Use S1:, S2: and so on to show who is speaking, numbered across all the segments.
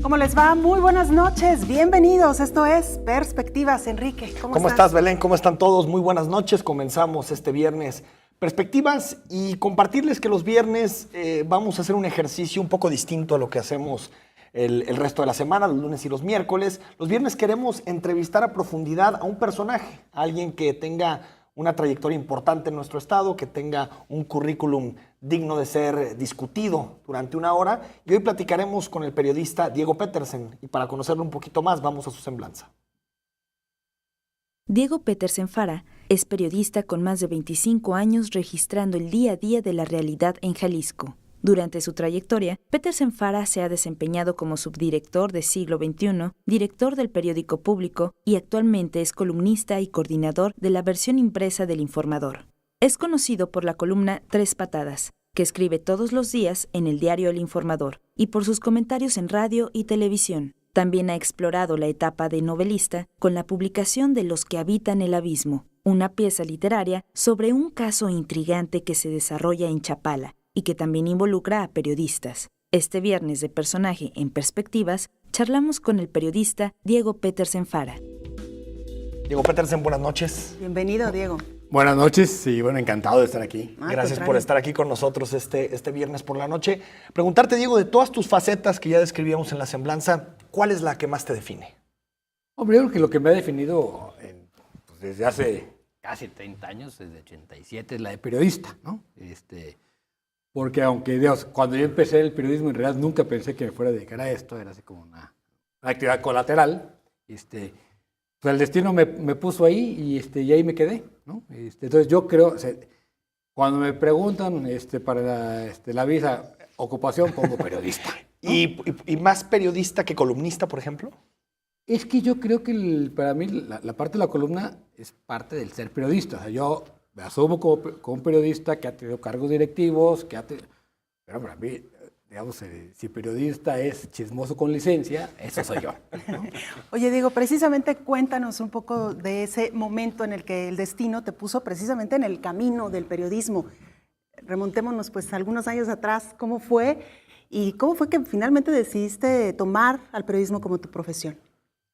S1: ¿Cómo les va? Muy buenas noches, bienvenidos. Esto es Perspectivas. Enrique,
S2: ¿Cómo estás, Belén? ¿Cómo están todos? Muy buenas noches. Comenzamos este viernes Perspectivas y compartirles que los viernes vamos a hacer un ejercicio un poco distinto a lo que hacemos el resto de la semana, los lunes y los miércoles. Los viernes queremos entrevistar a profundidad a un personaje, a alguien que tenga una trayectoria importante en nuestro estado, que tenga un currículum digno de ser discutido durante una hora. Y hoy platicaremos con el periodista Diego Petersen. Y para conocerlo un poquito más, vamos a su semblanza.
S3: Diego Petersen Fara es periodista con más de 25 años registrando el día a día de la realidad en Jalisco. Durante su trayectoria, Petersen Fara se ha desempeñado como subdirector de Siglo XXI, director del periódico Público y actualmente es columnista y coordinador de la versión impresa del Informador. Es conocido por la columna Tres Patadas, que escribe todos los días en el diario El Informador, y por sus comentarios en radio y televisión. También ha explorado la etapa de novelista con la publicación de Los que habitan el abismo, una pieza literaria sobre un caso intrigante que se desarrolla en Chapala y que también involucra a periodistas. Este viernes de Personaje en Perspectivas, charlamos con el periodista Diego Petersen Fara.
S2: Diego Petersen, buenas noches.
S1: Bienvenido, Diego.
S4: Buenas noches y bueno, encantado de estar aquí.
S2: Gracias por estar aquí con nosotros este viernes por la noche. Preguntarte, Diego, de todas tus facetas que ya describíamos en la semblanza, ¿cuál es la que más te define?
S4: Hombre, yo creo que lo que me ha definido pues desde hace casi 30 años, desde 87, es la de periodista, ¿no? Porque aunque, Dios, cuando yo empecé el periodismo, en realidad nunca pensé que me fuera a dedicar a esto, era así como una actividad colateral. Pues el destino me puso ahí y ahí me quedé, ¿no? Entonces yo creo, cuando me preguntan para la visa, ocupación, pongo periodista, ¿no?
S2: ¿Y más periodista que columnista, por ejemplo?
S4: Es que yo creo que para mí la parte de la columna es parte del ser periodista. O sea, yo me asumo como un periodista que ha tenido cargos directivos, pero para mí, digamos, si periodista es chismoso con licencia, eso soy yo, ¿no?
S1: Oye, Diego, precisamente cuéntanos un poco de ese momento en el que el destino te puso precisamente en el camino del periodismo. Remontémonos pues algunos años atrás, ¿cómo fue? ¿Y cómo fue que finalmente decidiste tomar al periodismo como tu profesión?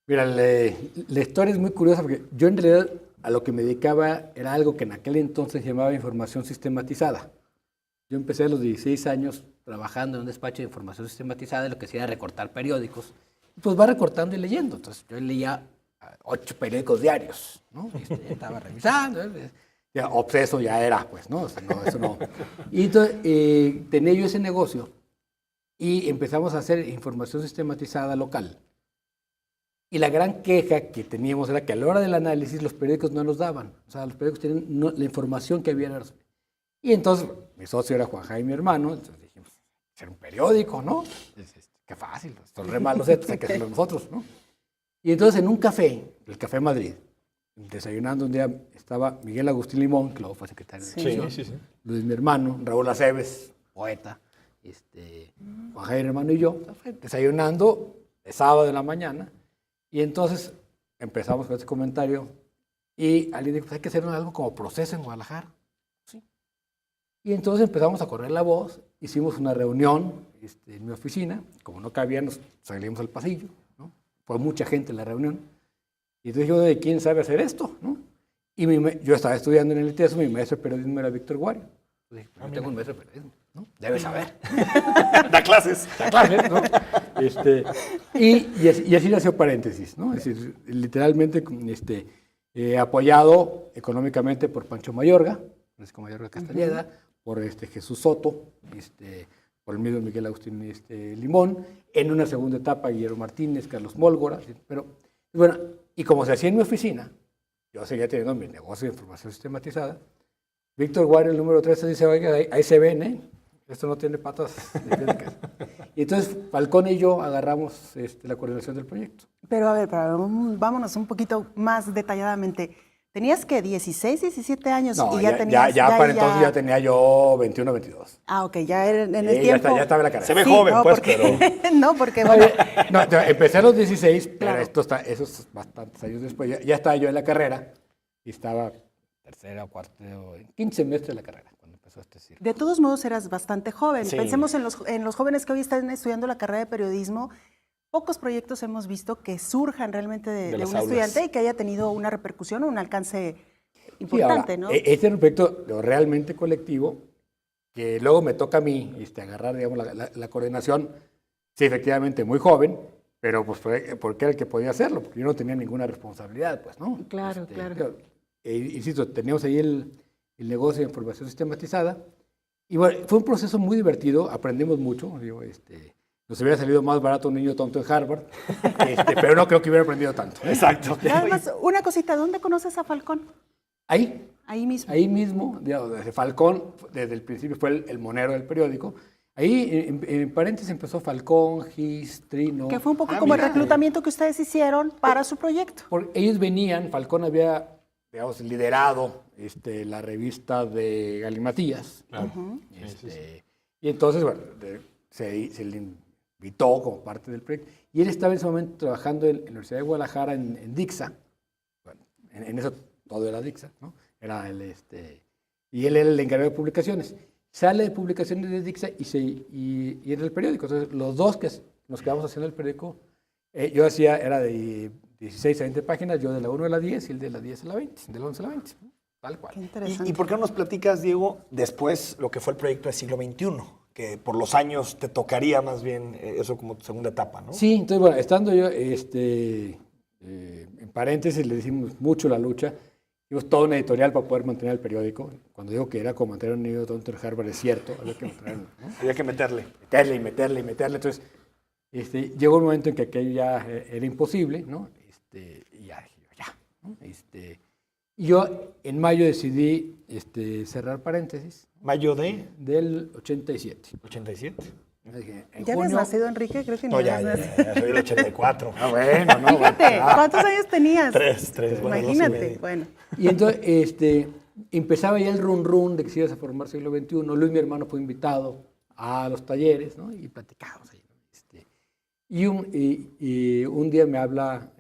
S4: Mira, la historia es muy curiosa porque yo en realidad a lo que me dedicaba era algo que en aquel entonces se llamaba información sistematizada. Yo empecé a los 16 años trabajando en un despacho de información sistematizada, lo que hacía era recortar periódicos. Pues va recortando y leyendo. Entonces yo leía 8 periódicos diarios, ¿no? Estaba revisando, ya, obseso ya era, pues, ¿no? O sea, no, eso no. Y entonces tenía yo ese negocio y empezamos a hacer información sistematizada local. Y la gran queja que teníamos era que a la hora del análisis los periódicos no nos daban. O sea, los periódicos tenían la información que había. Y entonces mi socio era Juan Jaime, mi hermano. Entonces dijimos, ser un periódico, ¿no? Qué fácil, son re malos estos, hay que hacerlo nosotros, ¿no? Y entonces en un café, el Café Madrid, desayunando un día, estaba Miguel Agustín Limón, que luego fue secretario de Edición, sí. Luis, mi hermano, Raúl Aceves, poeta, Juan Jaime, mi hermano y yo, desayunando de sábado de la mañana. Y entonces empezamos con ese comentario y alguien dijo, pues hay que hacer algo como Proceso en Guadalajara. ¿Sí? Y entonces empezamos a correr la voz, hicimos una reunión en mi oficina, como no cabía, nos salimos al pasillo, ¿no? Fue mucha gente en la reunión. Y entonces yo, ¿de quién sabe hacer esto? ¿No? Y yo estaba estudiando en el ITESO, mi maestro de periodismo era Víctor Guario. Entonces dije, yo tengo un maestro de periodismo, ¿no? Debe saber.
S2: Da clases,
S4: ¿no? Y así nació Paréntesis, ¿no? Es decir, literalmente apoyado económicamente por Pancho Mayorga, Francisco Mayorga Castañeda, por Jesús Soto, por el mismo Miguel Agustín Limón, en una segunda etapa Guillermo Martínez, Carlos Mólgora, pero bueno, y como se hacía en mi oficina, yo seguía teniendo mi negocio de información sistematizada. Víctor Guario, el número 13, dice, oiga, ahí se ven, ¿eh? Esto no tiene patas. Y entonces Falcón y yo agarramos la coordinación del proyecto.
S1: Pero a ver, vámonos un poquito más detalladamente. ¿Tenías que 16, 17 años?
S4: No,
S1: y ya tenías...
S4: Entonces ya tenía yo 21, 22.
S1: Ah, ok, ya en el tiempo...
S4: Ya estaba en la carrera.
S2: Se ve joven, no, pues,
S1: porque,
S2: pero...
S1: No, porque bueno...
S4: No, empecé a los 16,
S1: claro.
S4: Pero esos bastantes años después. Ya estaba yo en la carrera y estaba tercera o cuarta, en 15 semestre de la carrera, cuando empezó este ciclo.
S1: De todos modos, eras bastante joven.
S2: Sí.
S1: Pensemos en los jóvenes que hoy están estudiando la carrera de periodismo. pocos proyectos hemos visto que surjan realmente de
S2: las
S1: un
S2: aulas.
S1: estudiante y que haya tenido una repercusión o un alcance
S4: Sí,
S1: importante,
S4: ahora,
S1: ¿no?
S4: Este es un proyecto realmente colectivo que luego me toca a mí agarrar, digamos, la coordinación. Sí, efectivamente, muy joven, pero pues porque era el que podía hacerlo, porque yo no tenía ninguna responsabilidad, pues, ¿no?
S1: Claro, claro.
S4: Insisto, teníamos ahí el negocio de información sistematizada. Y bueno, fue un proceso muy divertido, aprendimos mucho. Digo, nos hubiera salido más barato un niño tonto en Harvard, pero no creo que hubiera aprendido tanto.
S2: Exacto.
S1: Nada más, una cosita, ¿dónde conoces a Falcón?
S4: Ahí,
S1: Ahí mismo.
S4: ahí mismo, digamos, desde Falcón, desde el principio fue el monero del periódico. Ahí, en paréntesis, empezó Falcón, Gis, Trino.
S1: Que fue un poco como el reclutamiento que ustedes hicieron para su proyecto.
S4: Ellos venían, Falcón había, digamos, liderado la revista de Galimatías.
S2: Claro.
S4: Y entonces, bueno, se le invitó como parte del proyecto. Y él estaba en ese momento trabajando en la Universidad de Guadalajara, en Dixa. Bueno, en eso todo era Dixa, ¿no? Era y él era el encargado de publicaciones. Sale de publicaciones de Dixa y era el periódico. Entonces, los dos que nos quedamos haciendo el periódico, yo era de 16 a 20 páginas, yo de la 1 a la 10 y el de la 10 a la 20, de la 11 a la 20, tal cual.
S1: Qué interesante.
S2: ¿Y por qué no nos platicas, Diego, después lo que fue el proyecto de siglo XXI? Que por los años te tocaría más bien eso como tu segunda etapa, ¿no?
S4: Sí, entonces, bueno, estando yo, en paréntesis, le decimos mucho la lucha. Hicimos toda una editorial para poder mantener el periódico. Cuando digo que era como mantener un niño tonto en Harvard, es cierto, había que mantenerlo, ¿no?
S2: Había que meterle.
S4: Meterle. Entonces, llegó un momento en que aquello ya era imposible, ¿no? Y ya dije yo, ya, ¿no? Y yo en mayo decidí cerrar paréntesis.
S2: ¿Mayo
S4: Del 87.
S2: 87?
S4: Dije, en
S1: ¿Ya habías
S4: junio-
S1: nacido, Enrique? Creo que
S2: No,
S1: ni
S2: ya,
S1: habías
S2: ya,
S1: nacido.
S2: ya, soy del 84.
S4: Ah, bueno, no.
S1: Fíjate,
S4: bueno,
S1: ¿cuántos años tenías?
S2: Tres, bueno,
S1: Imagínate,
S2: 2 y medio.
S1: bueno.
S4: Y entonces empezaba ya el run de que se iba a formar siglo XXI. Luis, mi hermano, fue invitado a los talleres, ¿no? Y platicábamos ahí, ¿no? Y un día me habla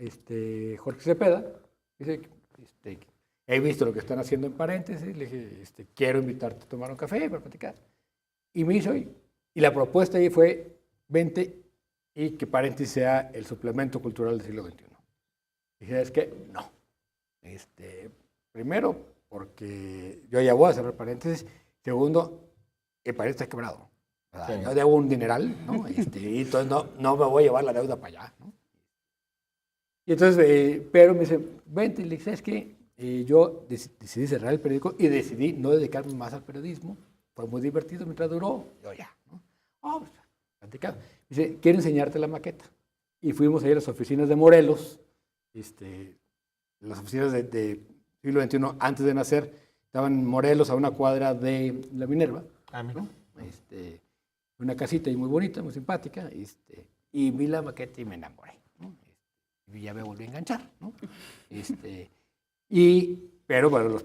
S4: Jorge Cepeda, dice, he visto lo que están haciendo en paréntesis, le dije, quiero invitarte a tomar un café para platicar. Y me hizo, y la propuesta ahí fue, vente y que paréntesis sea el suplemento cultural del siglo XXI. Dije, es que no. Primero, porque yo ya voy a cerrar paréntesis. Segundo, el paréntesis está quebrado. O sea, yo debo un dineral, ¿no? Y entonces no me voy a llevar la deuda para allá, ¿no? Y entonces, pero me dice, vente, y le dije, ¿sabes qué? Yo decidí cerrar el periódico y decidí no dedicarme más al periodismo. Fue muy divertido mientras duró. Yo ya, ¿no? Pues, platicado. Dice, quiero enseñarte la maqueta. Y fuimos a ir a las oficinas de Morelos, las oficinas de siglo XXI, antes de nacer, estaban en Morelos, a una cuadra de la Minerva. ¿No? Una casita ahí muy bonita, muy simpática. Y vi la maqueta y me enamoré, ¿no? Y ya me volví a enganchar, ¿no? Pero bueno, los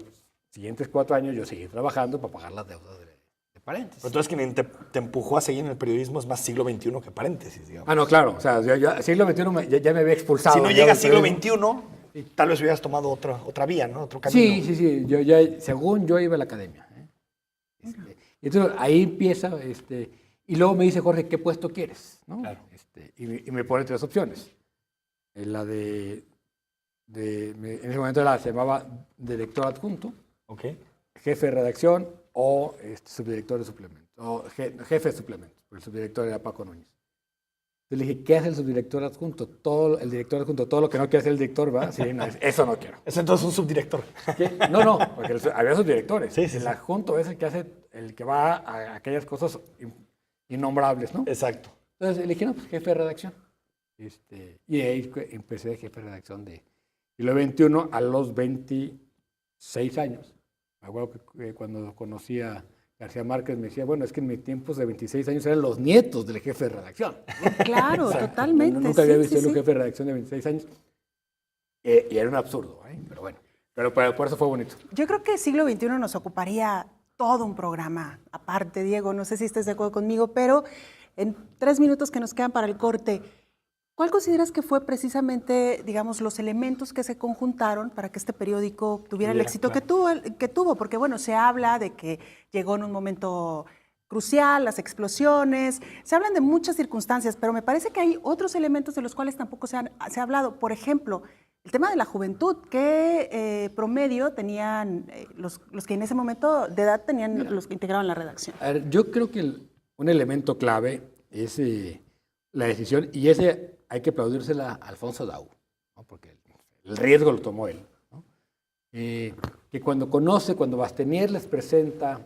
S4: siguientes 4 años yo seguí trabajando para pagar las deudas de paréntesis.
S2: Pero entonces quien te empujó a seguir en el periodismo es más siglo XXI que paréntesis, digamos.
S4: Ah, no, claro. O sea, yo siglo XXI ya me había expulsado.
S2: Si no
S4: ya
S2: llega
S4: del
S2: siglo
S4: periodismo.
S2: XXI, tal vez hubieras tomado otra vía, ¿no? Otro camino.
S4: Sí. Según yo iba a la academia. Y entonces ahí empieza, y luego me dice Jorge, ¿qué puesto quieres? ¿No?
S2: Claro.
S4: Y me pone 3 opciones. La en ese momento se llamaba director adjunto,
S2: Ok.
S4: jefe de redacción o subdirector de suplementos, o jefe de suplementos, porque el subdirector era Paco Núñez. Entonces le dije, ¿qué hace el subdirector adjunto? El director adjunto, todo lo que no quiere hacer el director, ¿va? Sí, no, eso no quiero.
S2: Es entonces un subdirector.
S4: ¿Qué? No, porque había subdirectores.
S2: Sí.
S4: El adjunto es el que va a aquellas cosas innombrables, ¿no?
S2: Exacto.
S4: Entonces le dije, no, pues jefe de redacción. Y ahí empecé de jefe de redacción de siglo XXI a los 26 años. Me acuerdo que cuando conocí a García Márquez me decía, bueno, es que en mis tiempos de 26 años eran los nietos del jefe de redacción.
S1: Claro, totalmente.
S4: Nunca había visto
S1: sí.
S4: un jefe de redacción de 26 años. Y era un absurdo, pero bueno. Pero por eso fue bonito.
S1: Yo creo que siglo XXI nos ocuparía todo un programa aparte, Diego. No sé si estés de acuerdo conmigo, pero en 3 minutos que nos quedan para el corte, ¿cuál consideras que fue precisamente, digamos, los elementos que se conjuntaron para que este periódico tuviera el éxito que tuvo? Porque, bueno, se habla de que llegó en un momento crucial, las explosiones, se hablan de muchas circunstancias, pero me parece que hay otros elementos de los cuales tampoco se ha hablado. Por ejemplo, el tema de la juventud, ¿qué promedio tenían los que en ese momento de edad tenían los que integraban la redacción?
S4: A ver, yo creo que un elemento clave es la decisión, y ese hay que aplaudírsela a Alfonso Dau, ¿no? Porque el riesgo lo tomó él, ¿no? Que cuando Bastenier les presenta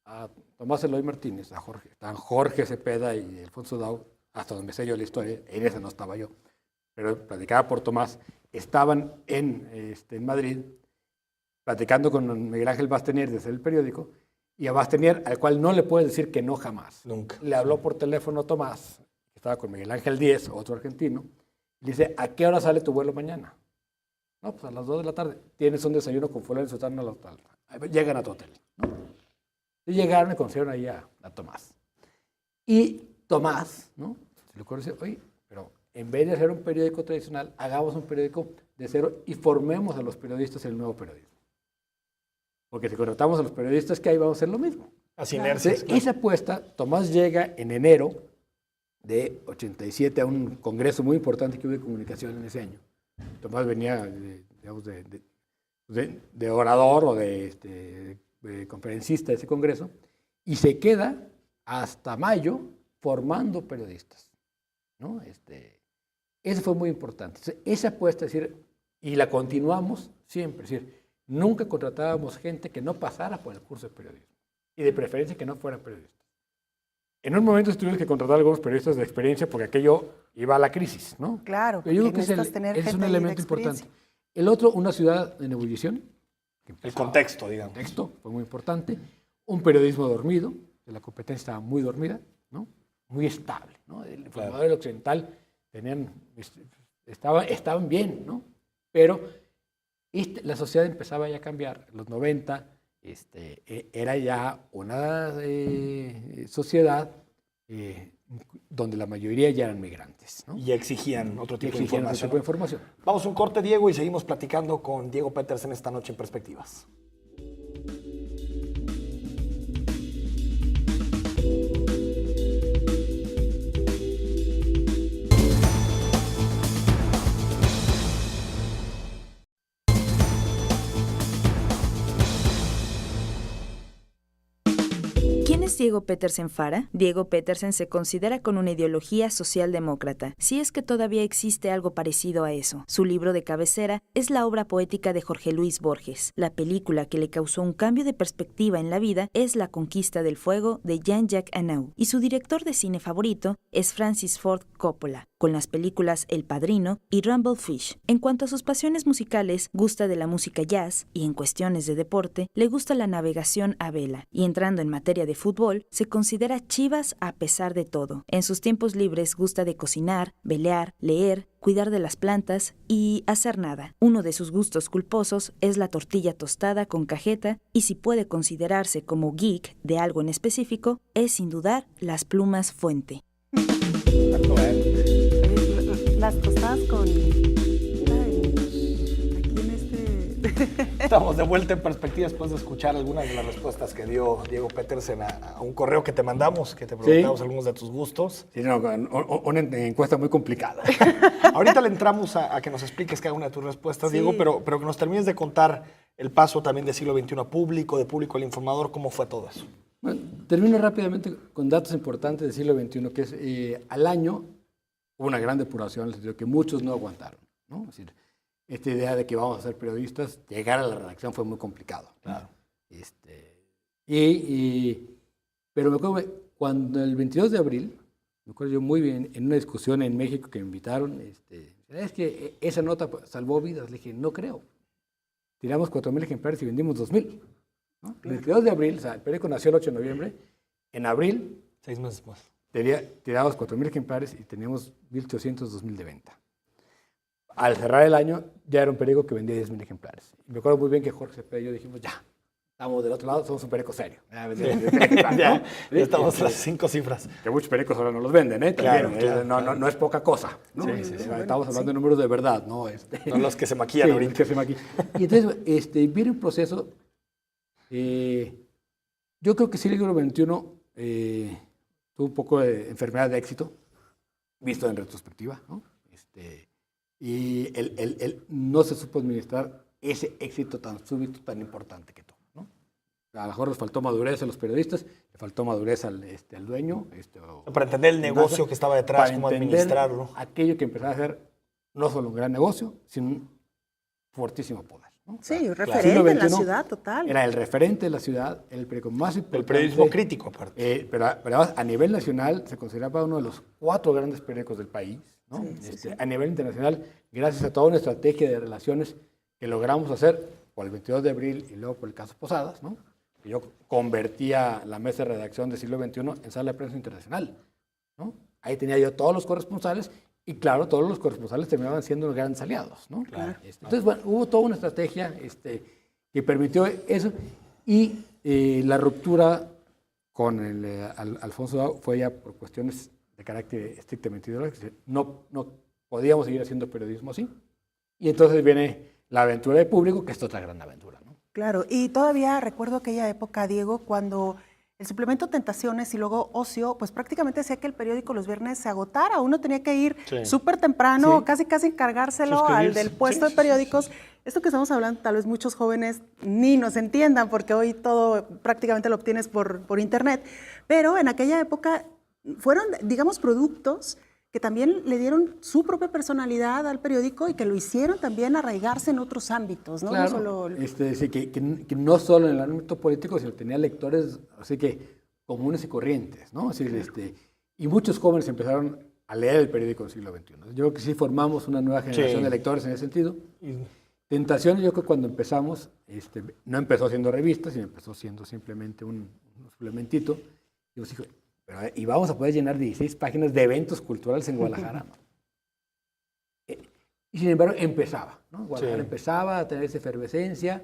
S4: a Tomás Eloy Martínez, estaban Jorge Cepeda y Alfonso Dau, hasta donde sé yo la historia, en esa no estaba yo, pero platicaba por Tomás, estaban en Madrid platicando con Miguel Ángel Bastenier desde el periódico, y a Bastenier, al cual no le puedes decir que no jamás.
S2: Nunca.
S4: Le habló por teléfono Tomás, que estaba con Miguel Ángel Díez, otro argentino, y le dice, ¿a qué hora sale tu vuelo mañana? No, pues a las 2 de la tarde. Tienes un desayuno con fulano y sultano al hotel. Llegan a tu hotel, ¿no? Y llegaron y conocieron ahí a Tomás. Y Tomás, ¿no? Se le ocurre decir, oye, pero en vez de hacer un periódico tradicional, hagamos un periódico de cero y formemos a los periodistas el nuevo periodismo. Porque si contratamos a los periodistas que hay, vamos a hacer lo mismo.
S2: Las inercias.
S4: Entonces, esa apuesta, Tomás llega en enero de 87 a un congreso muy importante que hubo de comunicación en ese año. Tomás venía, digamos, de orador o de conferencista de ese congreso, y se queda hasta mayo formando periodistas, ¿no? Eso fue muy importante. Entonces, esa apuesta, es decir, y la continuamos siempre, es decir, nunca contratábamos gente que no pasara por el curso de periodismo, y de preferencia que no fueran periodistas. En un momento tuvimos que contratar a algunos periodistas de experiencia porque aquello iba a la crisis, ¿no?
S1: Claro,
S4: pero yo creo que es un elemento importante. El otro, una ciudad en ebullición.
S2: El contexto, digamos.
S4: El contexto fue muy importante. Un periodismo dormido, que la competencia estaba muy dormida, ¿no? Muy estable, ¿no? El informador occidental estaban bien, ¿no? Pero la sociedad empezaba ya a cambiar. En los 90 era ya una sociedad donde la mayoría ya eran migrantes, ¿no?
S2: Y exigían otro tipo de información. Vamos a un corte, Diego, y seguimos platicando con Diego Petersen esta noche en Perspectivas.
S3: ¿Quién es Diego Petersen Fara? Diego Petersen se considera con una ideología socialdemócrata, si es que todavía existe algo parecido a eso. Su libro de cabecera es la obra poética de Jorge Luis Borges. La película que le causó un cambio de perspectiva en la vida es La conquista del fuego de Jean-Jacques Annaud, y su director de cine favorito es Francis Ford Coppola, con las películas El Padrino y Rumble Fish. En cuanto a sus pasiones musicales, gusta de la música jazz, y en cuestiones de deporte, le gusta la navegación a vela, y entrando en materia de fútbol, se considera Chivas a pesar de todo. En sus tiempos libres gusta de cocinar, velear, leer, cuidar de las plantas y hacer nada. Uno de sus gustos culposos es la tortilla tostada con cajeta, y si puede considerarse como geek de algo en específico, es sin dudar las plumas Fuente.
S1: Las tostadas con...
S2: Estamos de vuelta en Perspectivas después de escuchar algunas de las respuestas que dio Diego Petersen a un correo que te mandamos, que te preguntamos algunos de tus gustos.
S4: Sí, no, una encuesta muy complicada.
S2: Ahorita le entramos a que nos expliques cada una de tus respuestas, sí, Diego, pero que nos termines de contar el paso también de siglo XXI a público, de público al informador, ¿cómo fue todo eso?
S4: Bueno, termino rápidamente con datos importantes del siglo XXI, que es al año hubo una gran depuración, en el sentido que muchos no aguantaron, ¿no? Es decir, esta idea de que vamos a ser periodistas, llegar a la redacción fue muy complicado.
S2: Claro.
S4: Pero me acuerdo cuando el 22 de abril, me acuerdo yo muy bien, en una discusión en México que me invitaron, es que esa nota salvó vidas. Le dije, no creo. Tiramos 4,000 ejemplares y vendimos 2,000. ¿No? El 22 de abril, o sea, el periódico nació el 8 de noviembre, en abril,
S2: 6 meses más,
S4: tirábamos 4,000 ejemplares y teníamos 1,800, 2,000 de venta. Al cerrar el año, ya era un periódico que vendía 10,000 ejemplares. Y me acuerdo muy bien que Jorge Cepeda y yo dijimos, ya, estamos del otro lado, somos un periódico serio.
S2: Ya estamos a las 5 cifras.
S4: Que muchos periódicos ahora no los venden, ¿eh? También, claro. No es poca cosa, ¿no?
S2: Sí.
S4: Estamos hablando de números de verdad, ¿no?
S2: No los que se maquillan ahorita.
S4: Los que se maquillan. Y entonces, viene un proceso, yo creo que sí, el siglo XXI tuvo un poco de enfermedad de éxito, visto en retrospectiva, ¿no? Y él no se supo administrar ese éxito tan súbito, tan importante que tuvo, ¿no? A lo mejor les faltó madurez a los periodistas, le faltó madurez al dueño.
S2: Para entender el negocio que estaba detrás, cómo administrarlo.
S4: Aquello que empezaba a ser no solo un gran negocio, sino un fortísimo poder, ¿no?
S1: Sí,
S4: o sea,
S1: referente en la ciudad, total.
S4: Era el referente de la ciudad, era el periódico más importante.
S2: El periodismo crítico, aparte.
S4: Pero además, a nivel nacional, se consideraba uno de los 4 grandes periódicos del país, ¿no?
S1: Sí.
S4: A nivel internacional, gracias a toda una estrategia de relaciones que logramos hacer por el 22 de abril y luego por el caso Posadas, ¿no? Que yo convertía la mesa de redacción de Siglo XXI en sala de prensa internacional, ¿no? Ahí tenía yo todos los corresponsales y, claro, todos los corresponsales terminaban siendo los grandes aliados, ¿no?
S2: Claro.
S4: Entonces, bueno, hubo toda una estrategia que permitió eso y la ruptura con Alfonso Dao fue ya por cuestiones de carácter estrictamente ideológico. No podíamos seguir haciendo periodismo así. Y entonces viene la aventura de Público, que es otra gran aventura, ¿no?
S1: Claro, y todavía recuerdo aquella época, Diego, cuando el suplemento Tentaciones y luego Ocio, pues prácticamente hacía que el periódico los viernes se agotara. Uno tenía que ir súper temprano, casi encargárselo al del puesto de periódicos. Esto que estamos hablando, tal vez muchos jóvenes ni nos entiendan, porque hoy todo prácticamente lo obtienes por internet. Pero en aquella época fueron, digamos, productos que también le dieron su propia personalidad al periódico y que lo hicieron también arraigarse en otros ámbitos, ¿no?
S4: Claro,
S1: no solo...
S4: sí, que no solo en el ámbito político, sino tenía lectores, así que comunes y corrientes, ¿no? Así, y muchos jóvenes empezaron a leer el periódico del siglo XXI. Yo creo que sí formamos una nueva generación de lectores en ese sentido. Tentaciones, yo creo que cuando empezamos, no empezó siendo revistas, sino empezó siendo simplemente un suplementito. Y yo dije, y vamos a poder llenar 16 páginas de eventos culturales en Guadalajara, ¿no? Y sin embargo, empezaba, ¿no? Guadalajara empezaba a tener esa efervescencia.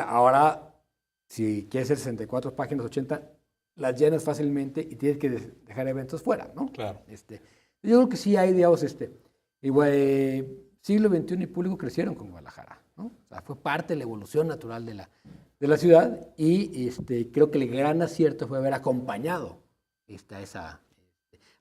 S4: Ahora, si quieres hacer 64 páginas, 80, las llenas fácilmente y tienes que dejar eventos fuera, ¿no? Claro. Yo creo que sí hay, digamos, igual, siglo XXI y Público crecieron con Guadalajara, ¿no? O sea, fue parte de la evolución natural de la ciudad y creo que el gran acierto fue haber acompañado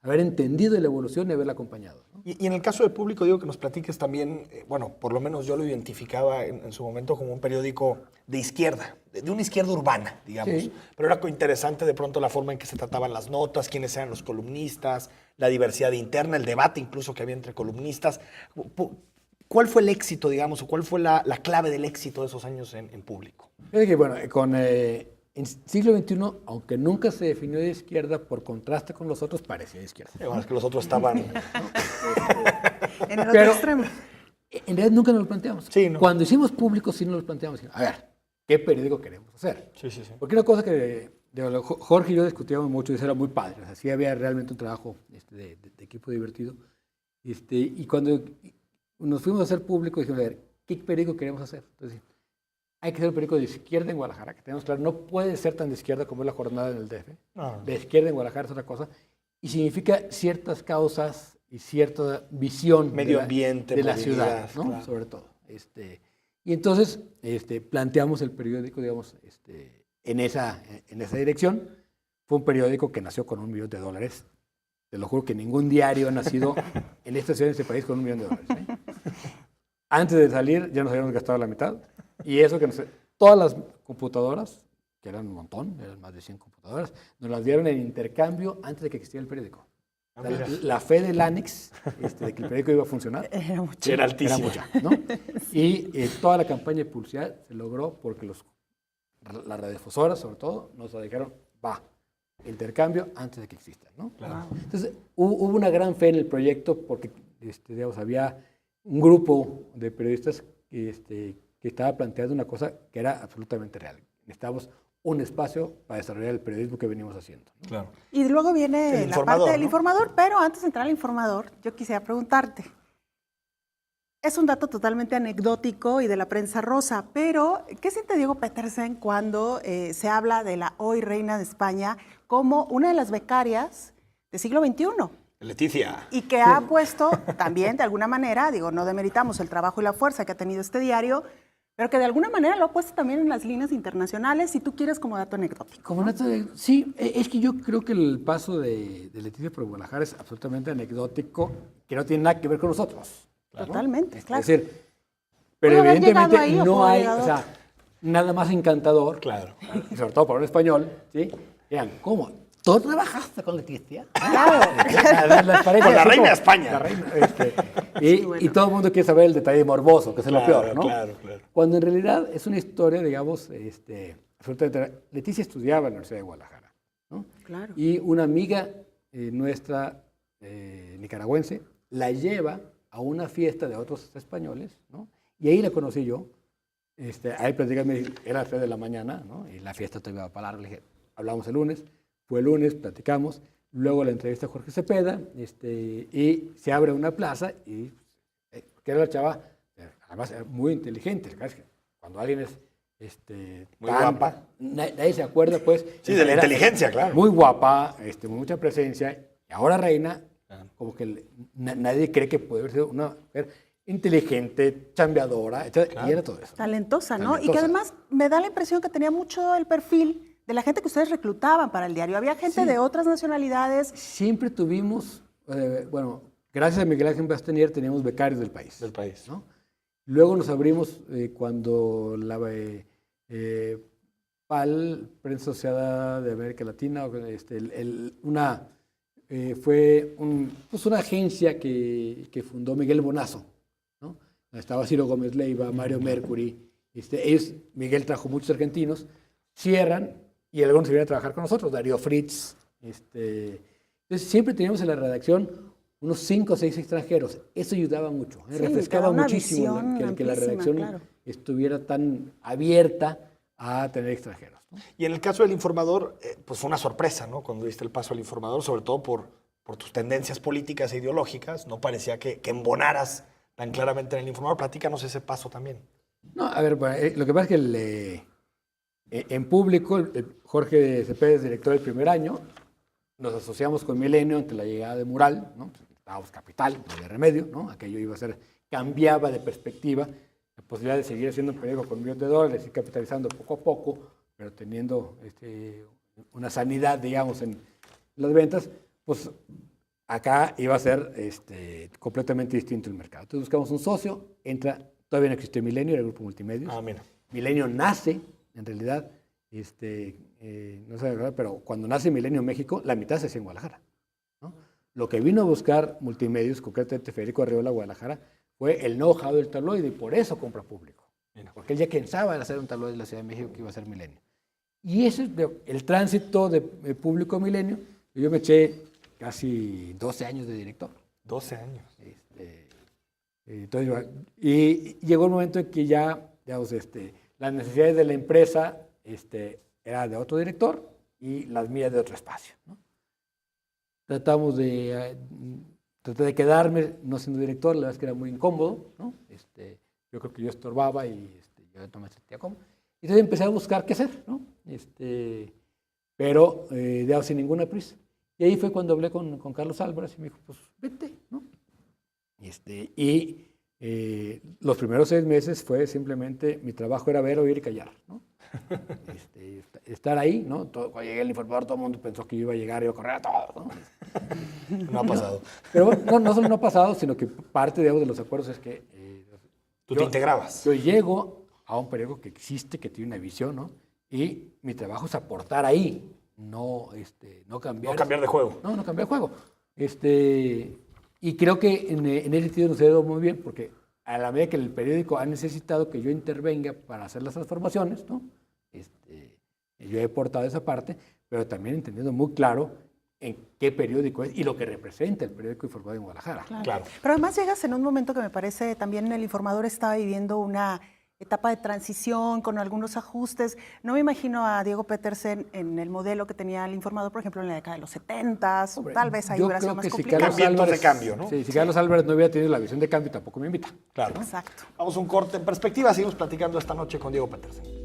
S4: haber entendido la evolución y haberla acompañado, ¿no?
S2: Y en el caso de Público, digo que nos platiques también, bueno, por lo menos yo lo identificaba en su momento como un periódico de izquierda, de una izquierda urbana, digamos. Sí. Pero era interesante de pronto la forma en que se trataban las notas, quiénes eran los columnistas, la diversidad interna, el debate incluso que había entre columnistas. ¿Cuál fue el éxito, digamos, o cuál fue la clave del éxito de esos años en Público?
S4: Es que, bueno, en siglo XXI, aunque nunca se definió de izquierda, por contraste con los otros, parecía de izquierda.
S2: Bueno, es que los otros estaban...
S1: en el otro extremo.
S4: En realidad nunca nos lo planteamos.
S2: Sí, ¿no?
S4: Cuando hicimos Público, sí nos lo planteamos. A ver, ¿qué periódico queremos hacer?
S2: Sí.
S4: Porque una cosa que Jorge y yo discutíamos mucho, y eso era muy padre. O sea, sí había realmente un trabajo de equipo divertido. Y cuando nos fuimos a hacer Público, dijimos, a ver, ¿qué periódico queremos hacer? Entonces, hay que ser un periódico de izquierda en Guadalajara, que tenemos claro, no puede ser tan de izquierda como es La Jornada en el DF. No. De izquierda en Guadalajara es otra cosa. Y significa ciertas causas y cierta visión
S2: medio ambiente,
S4: de la ciudad, ¿no? Claro. Sobre todo. Y entonces planteamos el periódico, digamos, en esa dirección. Fue un periódico que nació con $1 millón. Te lo juro que ningún diario ha nacido en esta ciudad, en este país, con $1 millón. Antes de salir ya nos habíamos gastado la mitad. Y eso que todas las computadoras, que eran un montón, eran más de 100 computadoras, nos las dieron en intercambio antes de que existiera el periódico. O sea, la fe del ANEX, de que el periódico iba a funcionar,
S2: era altísima.
S4: Era mucha, ¿no? Y toda la campaña de publicidad se logró porque las radiodifusoras, sobre todo, nos dijeron, intercambio antes de que exista, ¿no? Claro. Entonces, hubo una gran fe en el proyecto porque, digamos, había un grupo de periodistas que estaba planteando una cosa que era absolutamente real. Necesitábamos un espacio para desarrollar el periodismo que venimos haciendo, ¿no? Claro.
S1: Y luego viene la parte del informador, pero antes de entrar al informador, yo quisiera preguntarte. Es un dato totalmente anecdótico y de la prensa rosa, pero ¿qué siente Diego Petersen cuando se habla de la hoy reina de España como una de las becarias del siglo XXI?
S2: Leticia.
S1: Y que ha puesto también, de alguna manera, digo, no demeritamos el trabajo y la fuerza que ha tenido este diario, pero que de alguna manera lo ha puesto también en las líneas internacionales, si tú quieres, como dato anecdótico.
S4: Como sí, es que yo creo que el paso de Leticia por Guadalajara es absolutamente anecdótico, que no tiene nada que ver con nosotros.
S1: Claro. Totalmente, claro.
S4: Es decir, pero
S1: ¿Pudo haber
S4: evidentemente
S1: llegado ahí o
S4: no
S1: pudo haber
S4: hay,
S1: llegado?
S4: o sea, nada más encantador,
S2: Claro.
S4: y sobre todo para un español, ¿sí? Digan, ¿cómo? ¿Tú trabajaste con Leticia?
S1: Claro.
S2: Con la reina de España.
S4: La reina,
S1: Sí, bueno.
S4: y todo el mundo quiere saber el detalle morboso, que es lo peor, ¿no?
S2: Claro.
S4: Cuando en realidad es una historia, digamos, absolutamente... Leticia estudiaba en la Universidad de Guadalajara, ¿no?
S1: Claro.
S4: Y una amiga nuestra, nicaragüense, la lleva a una fiesta de otros españoles, ¿no? Y ahí la conocí yo. Ahí platicamos, era las 3 de la mañana, ¿no? Y la fiesta todavía iba para largo. Le dije, hablamos el lunes, fue el lunes, platicamos. Luego la entrevista a Jorge Cepeda, y se abre una plaza, y que era la chava, además era muy inteligente. Es que cuando alguien es
S2: Muy guapa.
S4: Nadie se acuerda, pues.
S2: Sí, de la
S4: era
S2: inteligencia, claro.
S4: Muy guapa, mucha presencia, y ahora reina, como que nadie cree que puede haber sido una mujer inteligente, chambeadora, etc.
S2: Claro.
S4: Y era todo eso.
S1: Talentosa, ¿no? Y
S4: Talentosa.
S1: que además me da la impresión que tenía mucho el perfil de la gente que ustedes reclutaban para el diario. Había gente
S4: Sí.
S1: de otras nacionalidades.
S4: Siempre tuvimos, bueno, gracias a Miguel Ángel Bastenier teníamos becarios del país.
S2: Del país.
S4: ¿No? Luego nos abrimos cuando la PAL, Prensa Asociada de América Latina, fue una agencia que fundó Miguel Bonazo, ¿no? Estaba Ciro Gómez Leiva, Mario Mercury. Miguel trajo muchos argentinos, cierran y algunos se vienen a trabajar con nosotros, Darío Fritz. Entonces siempre teníamos en la redacción unos 5 o 6 extranjeros. Eso ayudaba mucho,
S1: Sí,
S4: refrescaba
S1: te da una
S4: muchísimo
S1: visión
S4: que la
S1: amplísima,
S4: redacción
S1: claro.
S4: estuviera tan abierta a tener extranjeros, ¿no?
S2: Y en el caso del Informador, pues fue una sorpresa, ¿no? Cuando diste el paso al Informador, sobre todo por tus tendencias políticas e ideológicas, no parecía que embonaras tan claramente en el Informador. Platícanos ese paso también.
S4: No, a ver, lo que pasa es que en público, Jorge Cepeda es director del primer año, nos asociamos con Milenio ante la llegada de Mural, ¿no? Estábamos Capital, no había remedio, ¿no? Aquello iba a ser, cambiaba de perspectiva, la posibilidad de seguir haciendo un periódico con $1,000,000 y capitalizando poco a poco, pero teniendo una sanidad, digamos, en las ventas, pues acá iba a ser completamente distinto el mercado. Entonces buscamos un socio, todavía no existía Milenio, era el Grupo Multimedios.
S2: Ah, mira.
S4: Milenio nace, en realidad, no sé, ¿verdad? Pero cuando nace Milenio México, la mitad se hacía en Guadalajara, ¿no? Lo que vino a buscar Multimedios, concretamente Federico Arriola Guadalajara, fue el know-how del tabloide y por eso compra Público.
S2: Mira.
S4: Porque él ya pensaba en hacer un tabloide de la Ciudad de México que iba a ser Milenio. Y ese es el tránsito de Público a Milenio. Yo me eché casi 12 años de director.
S2: 12 años.
S4: Entonces, y llegó el momento en que ya, digamos, las necesidades de la empresa era de otro director y las mías de otro espacio, ¿no? Traté de quedarme no siendo director, la verdad es que era muy incómodo, ¿no? Yo creo que yo estorbaba y yo no me sentía cómodo. Entonces empecé a buscar qué hacer, ¿no? Pero digamos, sin ninguna prisa. Y ahí fue cuando hablé con Carlos Álvarez y me dijo, pues vete, ¿no? Los primeros 6 meses fue simplemente, mi trabajo era ver, oír y callar, ¿no? Estar ahí, ¿no? Cuando llegué al Informador, todo el mundo pensó que yo iba a llegar y iba a correr a todos, ¿no?
S2: No ha pasado.
S4: Pero bueno, no solo no ha pasado, sino que parte, digamos, de los acuerdos es que
S2: Tú te integrabas.
S4: yo llego a un periódico que existe, que tiene una visión, ¿no? Y mi trabajo es aportar ahí, no cambiar.
S2: No cambiar de juego.
S4: No cambiar de juego. Y creo que en ese sentido nos ha ido muy bien, porque a la medida que el periódico ha necesitado que yo intervenga para hacer las transformaciones, ¿no? Yo he aportado esa parte, pero también entendiendo muy claro en qué periódico es y lo que representa el periódico Informador en Guadalajara.
S2: Claro.
S1: Pero además llegas en un momento que me parece también el Informador estaba viviendo una etapa de transición con algunos ajustes. No me imagino a Diego Petersen en el modelo que tenía el Informador, por ejemplo, en la década de los 70s,
S4: Hombre,
S1: tal vez ahí
S4: yo
S1: hubiera sido
S4: creo
S1: más
S4: que si
S1: complicado.
S4: Carlos
S2: Cambios de
S4: Álvarez,
S2: cambio, ¿no?
S4: Sí, si Carlos Álvarez no hubiera tenido la visión de cambio, tampoco me invita.
S2: Claro.
S1: Exacto.
S2: Vamos a un corte en perspectiva. Seguimos platicando esta noche con Diego Petersen.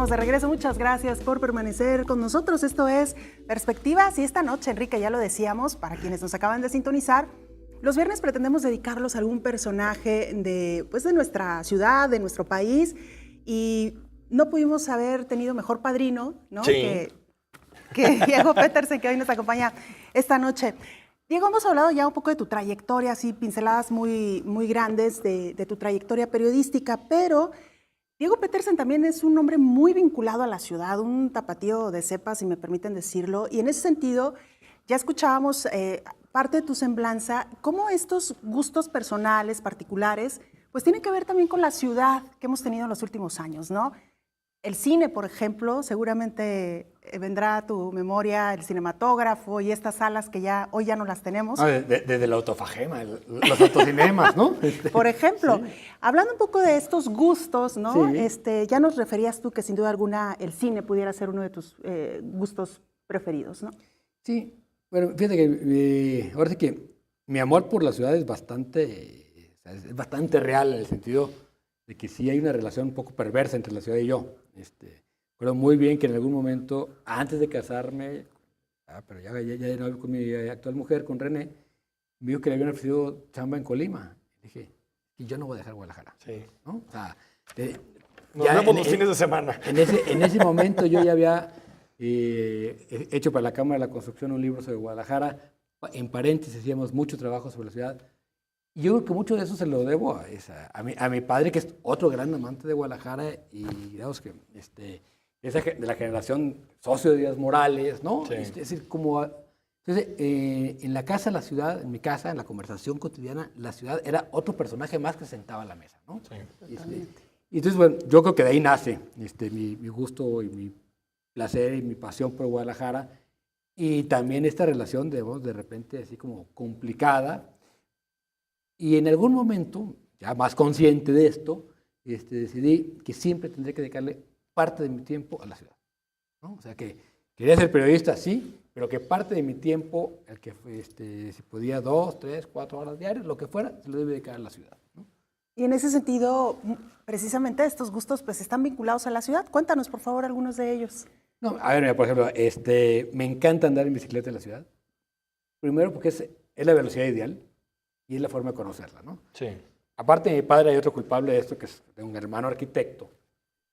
S1: estamos de regreso. Muchas gracias por permanecer con nosotros. Esto es Perspectivas y esta noche, Enrique, ya lo decíamos, para quienes nos acaban de sintonizar, los viernes pretendemos dedicarlos a algún personaje de nuestra ciudad, de nuestro país, y no pudimos haber tenido mejor padrino, ¿no?
S2: Sí.
S1: que Diego Petersen, que hoy nos acompaña esta noche. Diego, hemos hablado ya un poco de tu trayectoria, así pinceladas muy, muy grandes de tu trayectoria periodística, pero Diego Petersen también es un hombre muy vinculado a la ciudad, un tapatío de cepa, si me permiten decirlo, y en ese sentido ya escuchábamos parte de tu semblanza, cómo estos gustos personales, particulares, pues tienen que ver también con la ciudad que hemos tenido en los últimos años, ¿no? El cine, por ejemplo, seguramente vendrá a tu memoria el cinematógrafo y estas salas que hoy ya no las tenemos.
S4: Desde la autofagema, los autocinemas, ¿no?
S1: Por ejemplo, sí. Hablando un poco de estos gustos, ¿no?
S4: Sí.
S1: Ya nos referías tú que sin duda alguna el cine pudiera ser uno de tus gustos preferidos, ¿no?
S4: Sí, bueno, fíjate que ahora sí que mi amor por la ciudad es bastante real en el sentido de que sí hay una relación un poco perversa entre la ciudad y yo. Recuerdo muy bien que en algún momento, antes de casarme, pero ya no con mi actual mujer, con René, me dijo que le habían ofrecido chamba en Colima. Y dije, y yo no voy a dejar Guadalajara.
S2: Sí.
S4: ¿No? O sea,
S2: nos vemos los fines de semana.
S4: En ese momento yo ya había hecho para la Cámara de la Construcción un libro sobre Guadalajara. En paréntesis hacíamos mucho trabajo sobre la ciudad. Y yo creo que mucho de eso se lo debo a mi padre, que es otro gran amante de Guadalajara, y digamos que de la generación socio de Díaz Morales, ¿no?
S2: Sí.
S4: Es decir, como... Entonces, en la casa, la ciudad, en mi casa, en la conversación cotidiana, la ciudad era otro personaje más que sentaba a la mesa, ¿no?
S2: Sí.
S4: Y entonces, bueno, yo creo que de ahí nace mi gusto y mi placer y mi pasión por Guadalajara, y también esta relación, de repente, así como complicada. Y en algún momento, ya más consciente de esto, decidí que siempre tendré que dedicarle parte de mi tiempo a la ciudad, ¿no? O sea, que quería ser periodista, sí, pero que parte de mi tiempo, el que si podía 2, 3, 4 horas diarias, lo que fuera, se lo debe dedicar a la ciudad, ¿no?
S1: Y en ese sentido, precisamente estos gustos pues están vinculados a la ciudad. Cuéntanos, por favor, algunos de ellos.
S4: No, a ver, mira, por ejemplo, me encanta andar en bicicleta en la ciudad. Primero porque es la velocidad ideal y es la forma de conocerla, ¿no?
S2: Sí.
S4: Aparte de mi padre hay otro culpable de esto, que es un hermano arquitecto,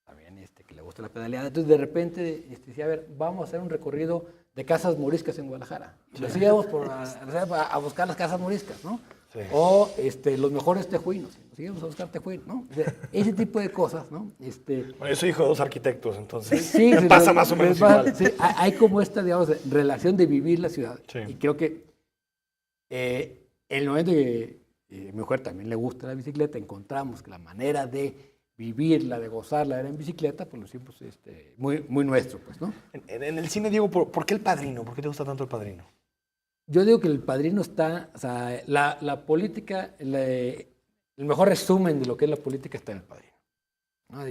S4: también que le gusta la pedaleada. Entonces de repente decía, a ver, vamos a hacer un recorrido de casas moriscas en Guadalajara. Sí. Nos íbamos a buscar las casas moriscas, ¿no? Sí. O los mejores tejuinos. Nos íbamos a buscar tejuinos, ¿no? O sea, ese tipo de cosas, ¿no?
S2: Bueno, yo soy hijo de 2 arquitectos, entonces
S4: sí,
S2: me pasa más o menos igual.
S4: Sí, hay como esta, digamos, relación de vivir la ciudad.
S2: Sí.
S4: Y creo que el momento que a mi mujer también le gusta la bicicleta, encontramos que la manera de vivirla, de gozarla, era en bicicleta, pues lo hicimos muy, muy nuestro, pues, ¿no?
S2: En el cine, Diego, ¿por qué El Padrino? ¿Por qué te gusta tanto El Padrino?
S4: Yo digo que El Padrino está, o sea, la política, el mejor resumen de lo que es la política está en El Padrino, ¿no?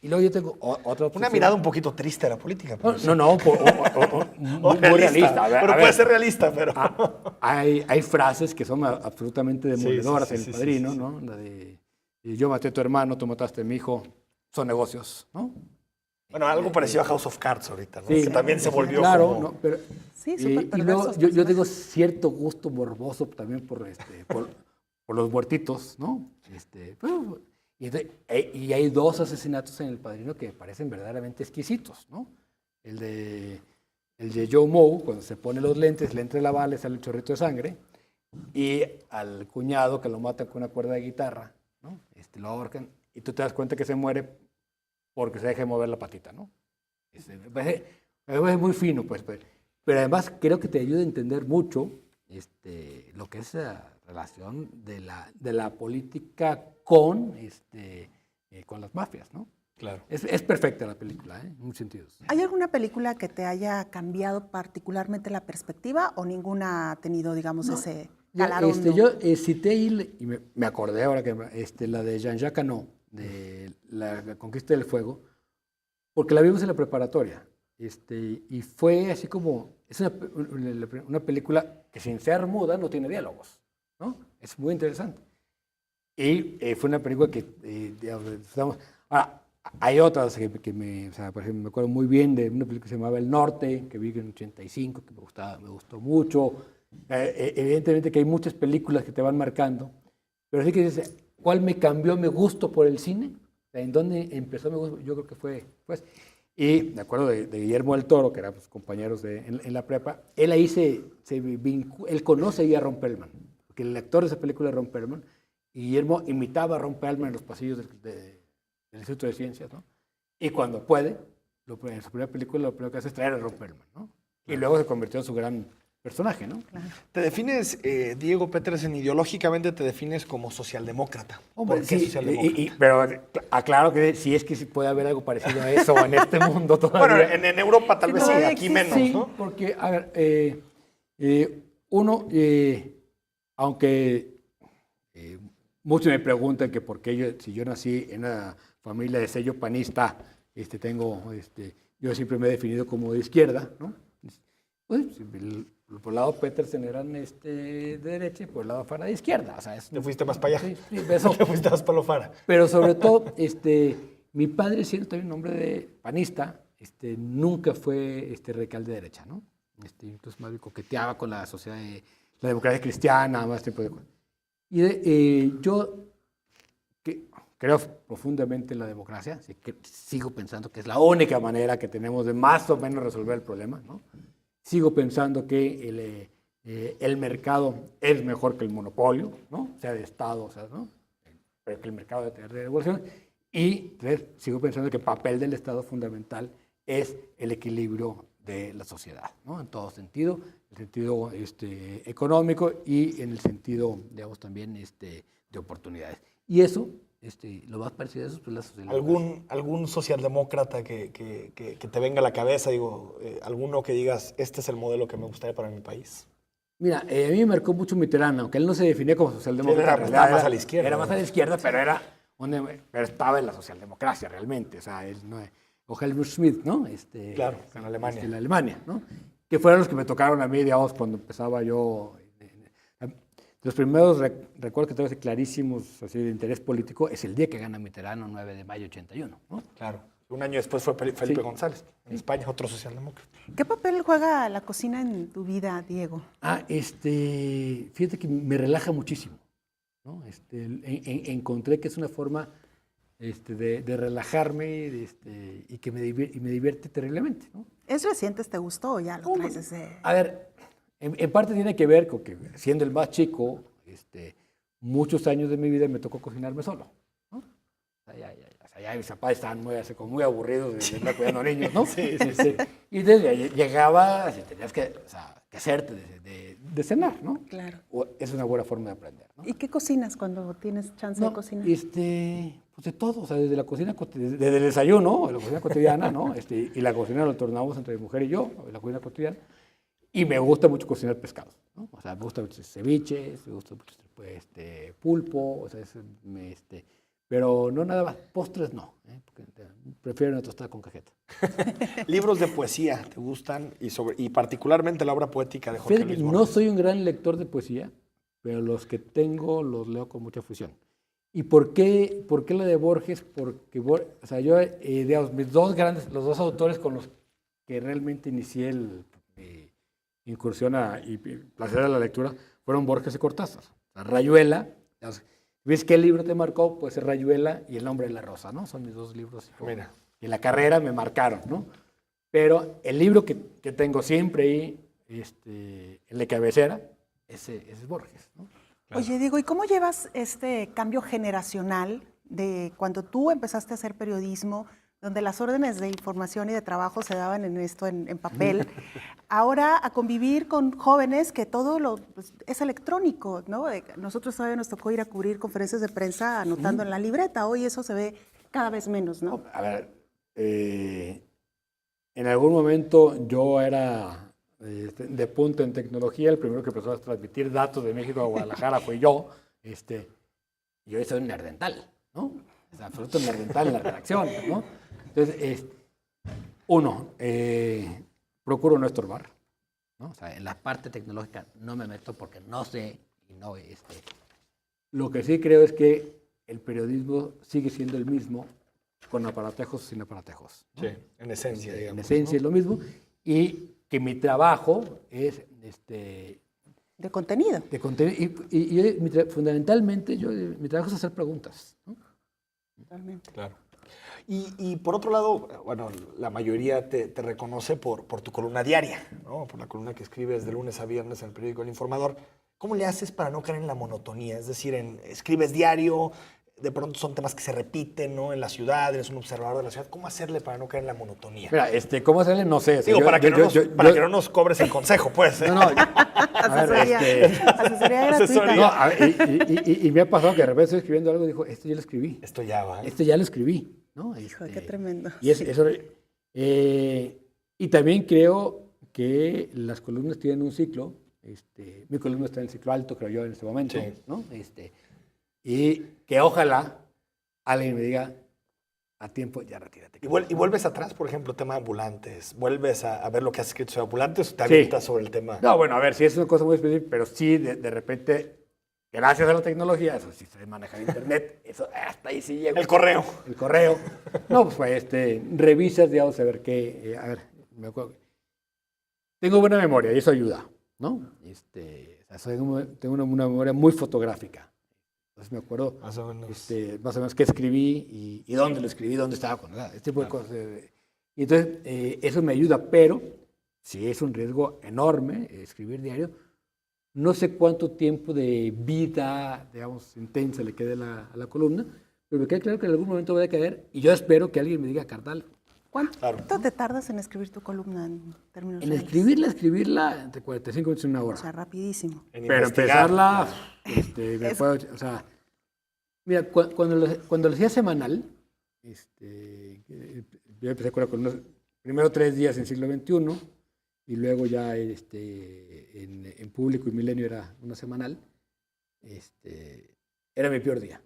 S4: Y luego yo tengo otra opción.
S2: Una mirada un poquito triste a la política.
S4: Pero muy realista.
S2: Pero puede ser realista, pero...
S4: Hay frases que son absolutamente demoledoras en El Padrino, ¿no? La de, yo maté a tu hermano, tú mataste a mi hijo, son negocios, ¿no?
S2: Bueno, algo parecido a House of Cards ahorita, ¿no?
S4: Sí,
S2: que también se volvió
S4: claro,
S2: como...
S4: ¿no? Pero,
S1: sí, súper perversos.
S4: Y luego yo tengo cierto gusto morboso también por los muertitos, ¿no? Y hay 2 asesinatos en El Padrino que me parecen verdaderamente exquisitos, ¿no? El de Joe Moe, cuando se pone los lentes, le entra la bala, le sale el chorrito de sangre, y al cuñado que lo matan con una cuerda de guitarra, ¿no? Lo ahorcan, y tú te das cuenta que se muere porque se deja de mover la patita, ¿no? Me parece muy fino, pues. Pero además creo que te ayuda a entender mucho lo que es la relación de la política con las mafias, ¿no?
S2: Claro.
S4: Es perfecta la película, en muchos sentidos.
S1: ¿Hay alguna película que te haya cambiado particularmente la perspectiva o ninguna ha tenido, digamos, ese calor hondo?
S4: Yo cité y me acordé ahora que la de Jean-Jacques Annaud, de la Conquista del Fuego, porque la vimos en la preparatoria. Y fue así como, es una película que sin ser muda no tiene diálogos, ¿no? Es muy interesante. Y fue una película que, digamos, ahora, Hay otras o sea, por ejemplo, me acuerdo muy bien de una película que se llamaba El Norte, que vi en 85, que me gustó mucho. Evidentemente que hay muchas películas que te van marcando, pero sí que dices, ¿cuál me cambió mi gusto por el cine? ¿En dónde empezó mi gusto? Yo creo que fue, pues. Y me acuerdo de Guillermo del Toro, que éramos compañeros en la prepa. Él ahí él conoce ahí a Ron Perlman, porque el actor de esa película es Ron Perlman, y Guillermo imitaba a Ron Perlman en los pasillos del Instituto de Ciencias, ¿no? Y cuando puede, en su primera película, lo primero que hace es traer a Ron Perlman, ¿no? Y luego se convirtió en su gran personaje, ¿no?
S1: Claro.
S2: ¿Te defines, Diego Petersen, ideológicamente te defines como socialdemócrata?
S4: Hombre,
S2: ¿Por qué
S4: sí,
S2: socialdemócrata?
S4: pero aclaro que si es que sí puede haber algo parecido a eso en este mundo todavía.
S2: Bueno, en Europa tal
S1: Sí,
S2: vez sí,
S1: todavía
S2: aquí
S1: existe.
S2: menos,
S4: Sí,
S2: ¿no?
S4: porque, a ver, uno, aunque muchos me preguntan que por qué si yo nací en una familia de sello panista, yo siempre me he definido como de izquierda, ¿no? Pues, por el lado Petersen eran de derecha y por el lado Fara de izquierda. O sea,
S2: Te fuiste más para allá.
S4: Sí, eso.
S2: Te fuiste más para lo Fara.
S4: Pero sobre todo, mi padre, siendo también un hombre de panista, nunca fue radical de derecha, ¿no? Entonces más bien coqueteaba con la sociedad de la democracia cristiana, más tipo de cosas. Y yo creo profundamente en la democracia, así que sigo pensando que es la única manera que tenemos de más o menos resolver el problema, ¿no? Sigo pensando que el mercado es mejor que el monopolio, ¿no? Sea de Estado, o sea, ¿no? Pero que el mercado debe tener regulación. Y sigo pensando que el papel del Estado fundamental es el equilibrio de la sociedad, ¿no? En todo sentido, el sentido económico y en el sentido, digamos, también de oportunidades. Y eso, lo más parecido a eso, pues la socialdemocracia.
S2: ¿Algún socialdemócrata que te venga a la cabeza? Digo, alguno que digas, este es el modelo que me gustaría para mi país.
S4: Mira, a mí me marcó mucho Mitterrand, aunque él no se definía como socialdemócrata.
S2: Sí, era más a la izquierda.
S4: Era más a la izquierda, pero estaba en la socialdemocracia realmente. O sea, él no, o Helmut Schmidt, ¿no?
S2: Claro, en Alemania.
S4: En Alemania, ¿no? Que fueron los que me tocaron a mí, digamos, cuando empezaba yo. Los primeros recuerdos que tengo clarísimos así, de interés político es el día que gana Mitterrand, 9 de mayo 81, ¿no?
S2: Claro. Un año después fue Felipe González, en España, otro socialdemócrata.
S1: ¿Qué papel juega la cocina en tu vida, Diego?
S4: Fíjate que me relaja muchísimo, ¿no? Encontré que es una forma de relajarme y que me divierte terriblemente, ¿no?
S1: ¿Es reciente este gusto o ya lo traes desde...?
S4: A ver, en parte tiene que ver con que siendo el más chico, muchos años de mi vida me tocó cocinarme solo, ¿no? O sea, ya mis papás estaban muy aburridos de andar cuidando niños, ¿no?
S2: Sí.
S4: Y entonces llegaba, tenías que hacerte de cenar, ¿no?
S1: Claro.
S4: Es una buena forma de aprender, ¿no?
S1: ¿Y qué cocinas cuando tienes chance de cocinar?
S4: Pues de todo, o sea, desde la cocina, desde el desayuno, la cocina cotidiana, ¿no? Y la cocina lo tornamos entre mi mujer y yo, la cocina cotidiana. Y me gusta mucho cocinar pescado, ¿no? O sea, me gusta mucho ceviches, me gusta mucho pulpo, o sea, pero no nada más. Postres no, porque prefiero una tostada con cajeta.
S2: ¿Libros de poesía te gustan? Y particularmente la obra poética de Jorge
S4: Fíjate
S2: Luis
S4: que
S2: Borges.
S4: no soy un gran lector de poesía, pero los que tengo los leo con mucha afición. ¿Y por qué la de Borges? Porque, o sea, yo, digamos, los dos autores con los que realmente inicié mi incursión y placer a la lectura fueron Borges y Cortázar. O sea, Rayuela, ¿ves qué libro te marcó? Pues es Rayuela y El nombre de la rosa, ¿no? Son mis dos libros.
S2: Mira.
S4: Y la carrera me marcaron, ¿no? Pero el libro que tengo siempre ahí, el de cabecera, ese es Borges, ¿no?
S1: Claro. Oye, Diego, ¿y cómo llevas este cambio generacional de cuando tú empezaste a hacer periodismo, donde las órdenes de información y de trabajo se daban en papel, ahora a convivir con jóvenes que todo pues, es electrónico, ¿no? Nosotros todavía nos tocó ir a cubrir conferencias de prensa anotando en la libreta, hoy eso se ve cada vez menos, ¿no?
S4: A ver, en algún momento yo era de punta en tecnología, el primero que empezó a transmitir datos de México a Guadalajara fue yo, y hoy soy un nerdental, ¿no? O sea, absoluto nerdental en la redacción, ¿no? Entonces, procuro no estorbar, ¿no? O sea, en la parte tecnológica no me meto porque no sé y no, lo que sí creo es que el periodismo sigue siendo el mismo con aparatejos o sin aparatejos.
S2: Sí, en esencia, digamos.
S4: En esencia es lo mismo. Y que mi trabajo es
S1: De contenido.
S4: de contenido. Y fundamentalmente, mi trabajo es hacer preguntas, ¿no?
S1: Totalmente.
S2: Claro. Y por otro lado, bueno, la mayoría te reconoce por tu columna diaria, ¿no? Por la columna que escribes de lunes a viernes en el periódico El Informador. ¿Cómo le haces para no caer en la monotonía? Es decir, escribes diario, de pronto son temas que se repiten, ¿no? En la ciudad, eres un observador de la ciudad. ¿Cómo hacerle para no caer en la monotonía?
S4: Mira, ¿cómo hacerle? No sé.
S2: Digo, para que no nos cobres el consejo, pues.
S4: No, a ver,
S1: Asesoría gratuita.
S2: Asesoría.
S4: no, a ver, y me ha pasado que de repente estoy escribiendo algo y digo, esto ya lo escribí.
S2: Esto ya va.
S4: Esto ya lo escribí, ¿no?
S1: Hijo, qué tremendo.
S4: Y y también creo que las columnas tienen un ciclo. Mi columna está en el ciclo alto, creo yo, en este momento,
S2: Sí.
S4: ¿no? Y que ojalá alguien me diga, a tiempo, ya retírate.
S2: Y vuelves atrás, por ejemplo, tema de ambulantes. ¿Vuelves a ver lo que has escrito sobre ambulantes o te avientas sobre el tema?
S4: No, bueno, a ver, sí es una cosa muy específica, pero sí, de repente, gracias a la tecnología, eso sí se maneja internet, eso hasta ahí sí llega.
S2: El correo.
S4: El correo. No, pues revisas, digamos, a ver qué, a ver, me acuerdo. Tengo buena memoria y eso ayuda, ¿no? O sea, tengo una memoria muy fotográfica. Entonces me acuerdo
S2: Más o menos.
S4: qué escribí y dónde lo escribí, dónde estaba, este tipo de cosas. Y entonces eso me ayuda, pero si es un riesgo enorme escribir diario, no sé cuánto tiempo de vida, digamos, intensa le quede a la columna, pero me queda claro que en algún momento voy a caer y yo espero que alguien me diga, Carnal.
S1: ¿Cuánto te tardas en escribir tu columna en términos
S4: En
S1: reales?
S4: escribirla entre 45 minutos y una hora.
S1: O sea, rapidísimo.
S4: Pero empezarla, o sea, mira, cuando lo hacía semanal, yo empecé con los primero 3 días en siglo XXI y luego ya en Público y Milenio era una semanal, era mi peor día.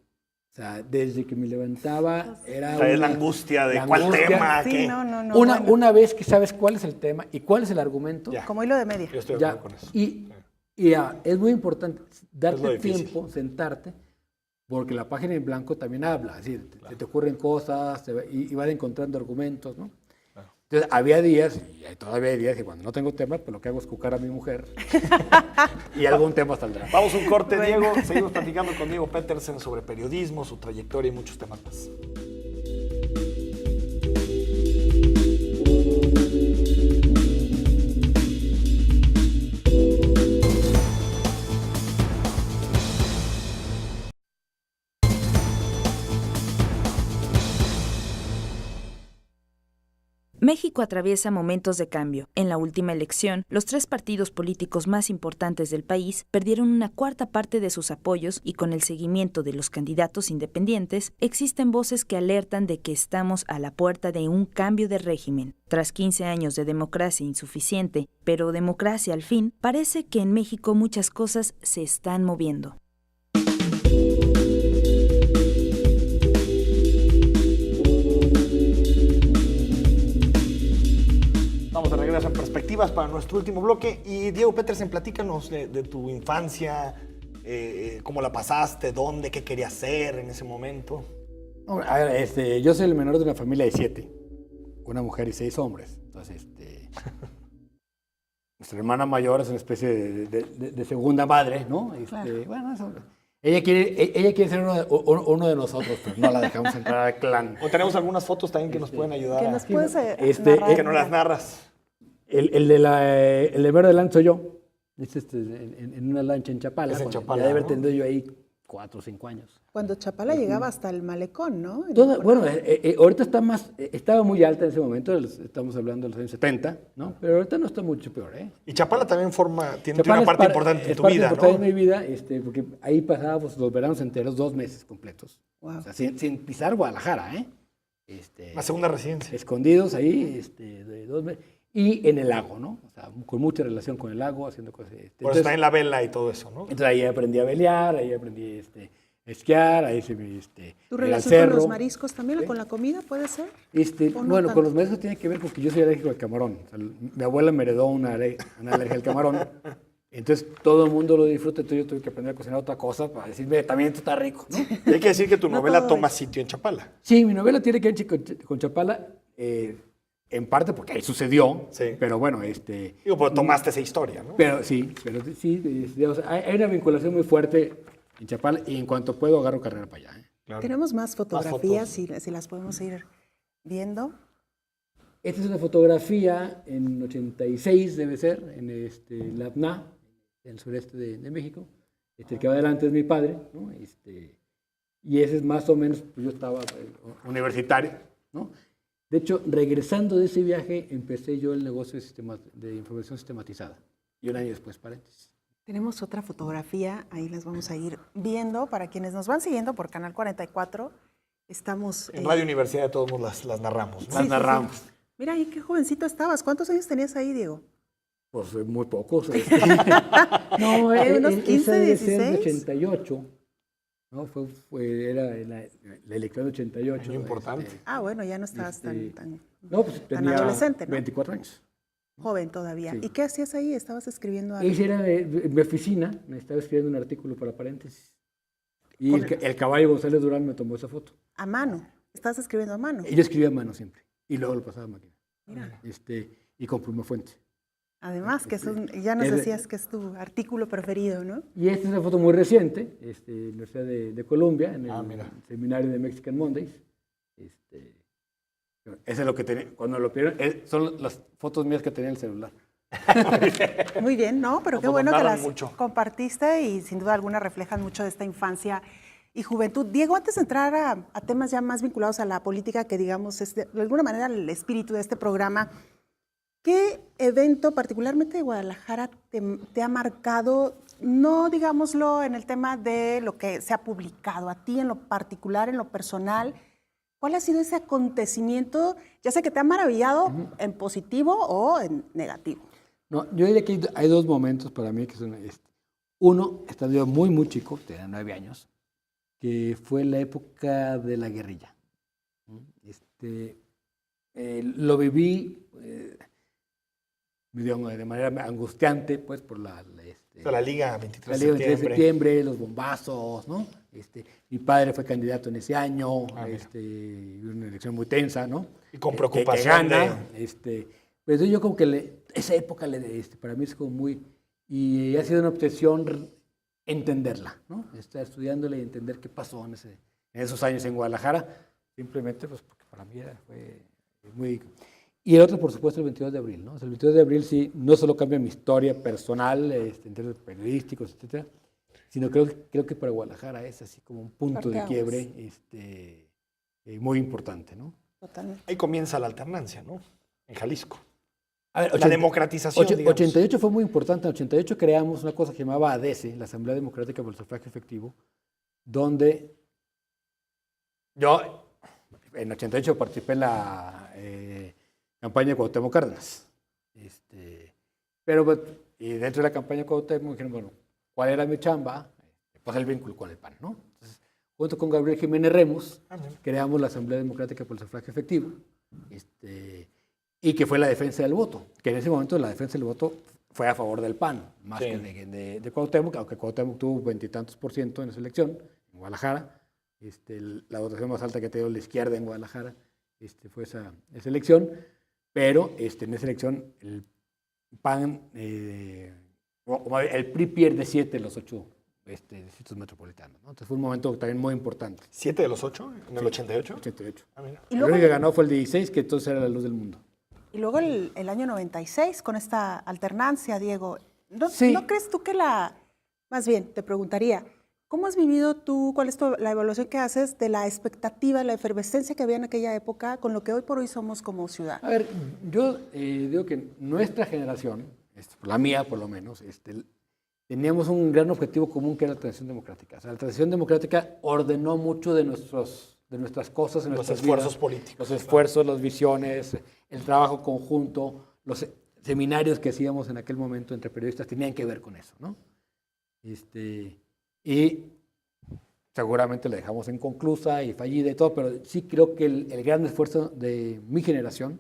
S4: O sea, desde que me levantaba era
S2: Traes la angustia de cuál tema,
S1: Sí,
S2: qué.
S1: no.
S4: Una vez que sabes cuál es el tema y cuál es el argumento,
S2: Ya.
S1: Como hilo de media.
S2: Yo estoy de
S4: ya,
S2: acuerdo con eso.
S4: y es muy importante
S2: Es lo
S4: darte
S2: difícil.
S4: tiempo, sentarte, porque la página en blanco también habla, es decir, se te ocurren cosas y vas encontrando argumentos, ¿no?
S2: Claro.
S4: Entonces, había días, y todavía hay días, que cuando no tengo tema, pues lo que hago es cucar a mi mujer y algún tema saldrá.
S2: Vamos a un corte, Diego. Seguimos platicando con Diego Petersen sobre periodismo, su trayectoria y muchos temas más.
S3: México atraviesa momentos de cambio. En la última elección, los 3 partidos políticos más importantes del país perdieron una cuarta parte de sus apoyos y con el seguimiento de los candidatos independientes, existen voces que alertan de que estamos a la puerta de un cambio de régimen. Tras 15 años de democracia insuficiente, pero democracia al fin, parece que en México muchas cosas se están moviendo.
S2: Vamos de regreso a Perspectivas para nuestro último bloque. Y Diego Petersen, platícanos de tu infancia, cómo la pasaste, dónde, qué querías hacer en ese momento.
S4: A ver, yo soy el menor de una familia de 7, una mujer y 6 hombres. Entonces, nuestra hermana mayor es una especie de segunda madre, ¿no?
S1: Claro.
S4: Bueno, ella quiere ser uno de nosotros, pero no la dejamos entrar al clan.
S2: O tenemos algunas fotos también que nos pueden ayudar
S1: Que
S2: a...
S1: nos puedes
S2: que nos las narras.
S4: El de verde delante soy yo. En una lancha en Chapala.
S2: Es en
S4: cuando
S2: Chapala,
S4: ya de haber
S2: ¿no?
S4: tenido yo ahí 4 o 5 años.
S1: Cuando Chapala llegaba hasta el malecón, ¿no?
S4: Bueno, ahorita estaba muy alta en ese momento, estamos hablando de los años 70, ¿no? Pero ahorita no está mucho peor, ¿eh?
S2: Y Chapala también tiene
S4: Chapala
S2: una parte importante en tu vida,
S4: importante
S2: ¿no?
S4: de mi vida, porque ahí pasábamos los veranos enteros, 2 meses completos.
S1: Wow.
S4: O sea, sin pisar Guadalajara, ¿eh?
S2: La segunda residencia.
S4: Escondidos ahí, de 2 meses. Y en el lago, ¿no? O sea, con mucha relación con el lago, haciendo cosas.
S2: Por eso está en la vela y todo eso, ¿no?
S4: Entonces ahí aprendí a velear, ahí aprendí a esquiar, ahí se me
S1: ¿Tu
S4: ir al
S1: relación
S4: cerro.
S1: con los mariscos también, con la comida, puede ser? ¿O no
S4: Bueno,
S1: tanto?
S4: con los mariscos tiene que ver porque yo soy alérgico al camarón. O sea, mi abuela me heredó una alergia al camarón. Entonces todo el mundo lo disfruta, entonces yo tuve que aprender a cocinar otra cosa para decirme, también esto está rico, ¿no?
S2: Y hay que decir que tu
S1: No
S2: novela
S1: todo
S2: toma
S1: es-
S2: sitio en Chapala.
S4: Sí, mi novela tiene que ver con Chapala, en parte porque ahí sucedió,
S2: Sí.
S4: pero bueno,
S2: Digo, pues tomaste esa historia, ¿no?
S4: pero sí, digamos, hay una vinculación muy fuerte en Chapala y en cuanto puedo agarro carrera para allá.
S2: Claro.
S1: Tenemos más fotografías,
S2: fotos.
S1: si las podemos ir viendo.
S4: Esta es una fotografía en 86, debe ser, en la APNA, en el sureste de México. El que va adelante es mi padre, ¿no? Y ese es más o menos, pues yo estaba universitario, ¿no? De hecho, regresando de ese viaje, empecé yo el negocio de información sistematizada. Y un año después, paréntesis.
S1: Tenemos otra fotografía, ahí las vamos a ir viendo. Para quienes nos van siguiendo por Canal 44, estamos...
S2: En Radio Universidad de todos modos las narramos, ¿no?
S4: Las narramos.
S1: Mira, y qué jovencito estabas. ¿Cuántos años tenías ahí, Diego?
S4: Pues muy pocos. No,
S1: Unos 15,
S4: esa debe ser de
S1: 16.
S4: 88. ¿No? Era la elección de 88.
S2: Año importante.
S1: Ah, bueno, ya no estabas
S4: Este,
S1: tan
S4: No, pues
S1: tan
S4: tenía
S1: adolescente, ¿no?
S4: 24 años.
S1: joven todavía.
S4: Sí.
S1: ¿Y qué hacías ahí? ¿Estabas escribiendo algo?
S4: Esa era mi oficina, me estaba escribiendo un artículo para paréntesis. Y el caballo González Durán me tomó esa foto.
S1: A mano. ¿Estabas escribiendo a mano?
S4: Yo escribía a mano siempre. Y luego lo pasaba a máquina.
S1: Mira.
S4: Y con pluma fuente.
S1: Además, que ya nos
S4: Es de-
S1: decías que es tu artículo preferido, ¿no?
S4: Y esta es una foto muy reciente, Universidad de Columbia, en el
S2: mira.
S4: seminario de Mexican Mondays. Ese es lo que tenía, cuando lo pidieron, son las fotos mías que tenía en el celular.
S1: Muy bien, ¿no? Pero
S2: Nos
S1: qué bueno que
S2: donaron
S1: las
S2: mucho.
S1: compartiste y sin duda alguna reflejan mucho de esta infancia y juventud. Diego, antes de entrar a temas ya más vinculados a la política, que digamos es de alguna manera el espíritu de este programa, ¿qué evento particularmente de Guadalajara te ha marcado, no digámoslo en el tema de lo que se ha publicado, a ti en lo particular, en lo personal? ¿Cuál ha sido ese acontecimiento? Ya sé que te ha maravillado en positivo o en negativo.
S4: No, yo diría que hay dos momentos para mí que son uno, estaba yo muy, muy chico, tenía 9 años, que fue la época de la guerrilla. Lo viví digamos, de manera angustiante, pues, por
S2: O sea, la Liga 23
S4: la
S2: de
S4: Liga 23 de
S2: septiembre.
S4: septiembre, los bombazos, ¿no? Mi padre fue candidato en ese año,
S2: Ah, mira.
S4: una elección muy tensa, ¿no?
S2: Y con
S4: Que
S2: preocupación
S4: gana, pero yo como que esa época para mí es como muy, y ha sido una obsesión entenderla, ¿no? Estar estudiándola y entender qué pasó en esos años en Guadalajara, simplemente pues porque para mí fue muy... Y el otro, por supuesto, el 22 de abril, ¿no? O sea, el 22 de abril sí, no solo cambia mi historia personal, en términos periodísticos, etcétera, sino creo que para Guadalajara es así como un punto de
S1: Parteaguas.
S4: quiebre muy importante, ¿no?
S1: Totalmente.
S2: Ahí comienza la alternancia, ¿no? En Jalisco.
S4: A ver,
S2: La democratización, digamos.
S4: 88 fue muy importante. En 88 creamos una cosa que se llamaba ADESE, la Asamblea Democrática por el Sufragio Efectivo, donde yo en 88 participé en la campaña de Cuauhtémoc Cárdenas. Y dentro de la campaña de Cuauhtémoc dijeron, bueno, ¿cuál era mi chamba? Pues el vínculo con el PAN, ¿no? Entonces, junto con Gabriel Jiménez Remus, creamos la Asamblea Democrática por el Sufragio Efectivo, y que fue la defensa del voto, que en ese momento la defensa del voto fue a favor del PAN, más
S2: Sí.
S4: que de Cuauhtémoc, aunque Cuauhtémoc tuvo 20 y tantos % en esa elección, en Guadalajara. La votación más alta que ha tenido la izquierda en Guadalajara fue esa elección, pero en esa elección el PAN, el PRI pierde 7 de los 8 distritos metropolitanos, ¿no? Entonces fue un momento también muy importante.
S2: 7 de los 8 en el 88.
S4: 88.
S2: Ah, mira.
S1: Y
S4: El
S1: luego,
S4: único que ganó fue el 16, que entonces era la luz del mundo.
S1: y luego el año 96, con esta alternancia, Diego. ¿No,
S4: Sí.
S1: ¿no crees tú que más bien, te preguntaría, ¿cómo has vivido tú, cuál es la evaluación que haces de la expectativa, la efervescencia que había en aquella época con lo que hoy por hoy somos como ciudad?
S4: A ver, yo digo que nuestra generación, la mía por lo menos, teníamos un gran objetivo común que era la transición democrática. O sea, la transición democrática ordenó mucho de nuestras cosas en
S2: Los
S4: nuestras
S2: esfuerzos
S4: vidas.
S2: políticos.
S4: Los esfuerzos, las visiones, el trabajo conjunto, los seminarios que hacíamos en aquel momento entre periodistas tenían que ver con eso, ¿no? Y seguramente la dejamos inconclusa y fallida y todo, pero sí creo que el gran esfuerzo de mi generación,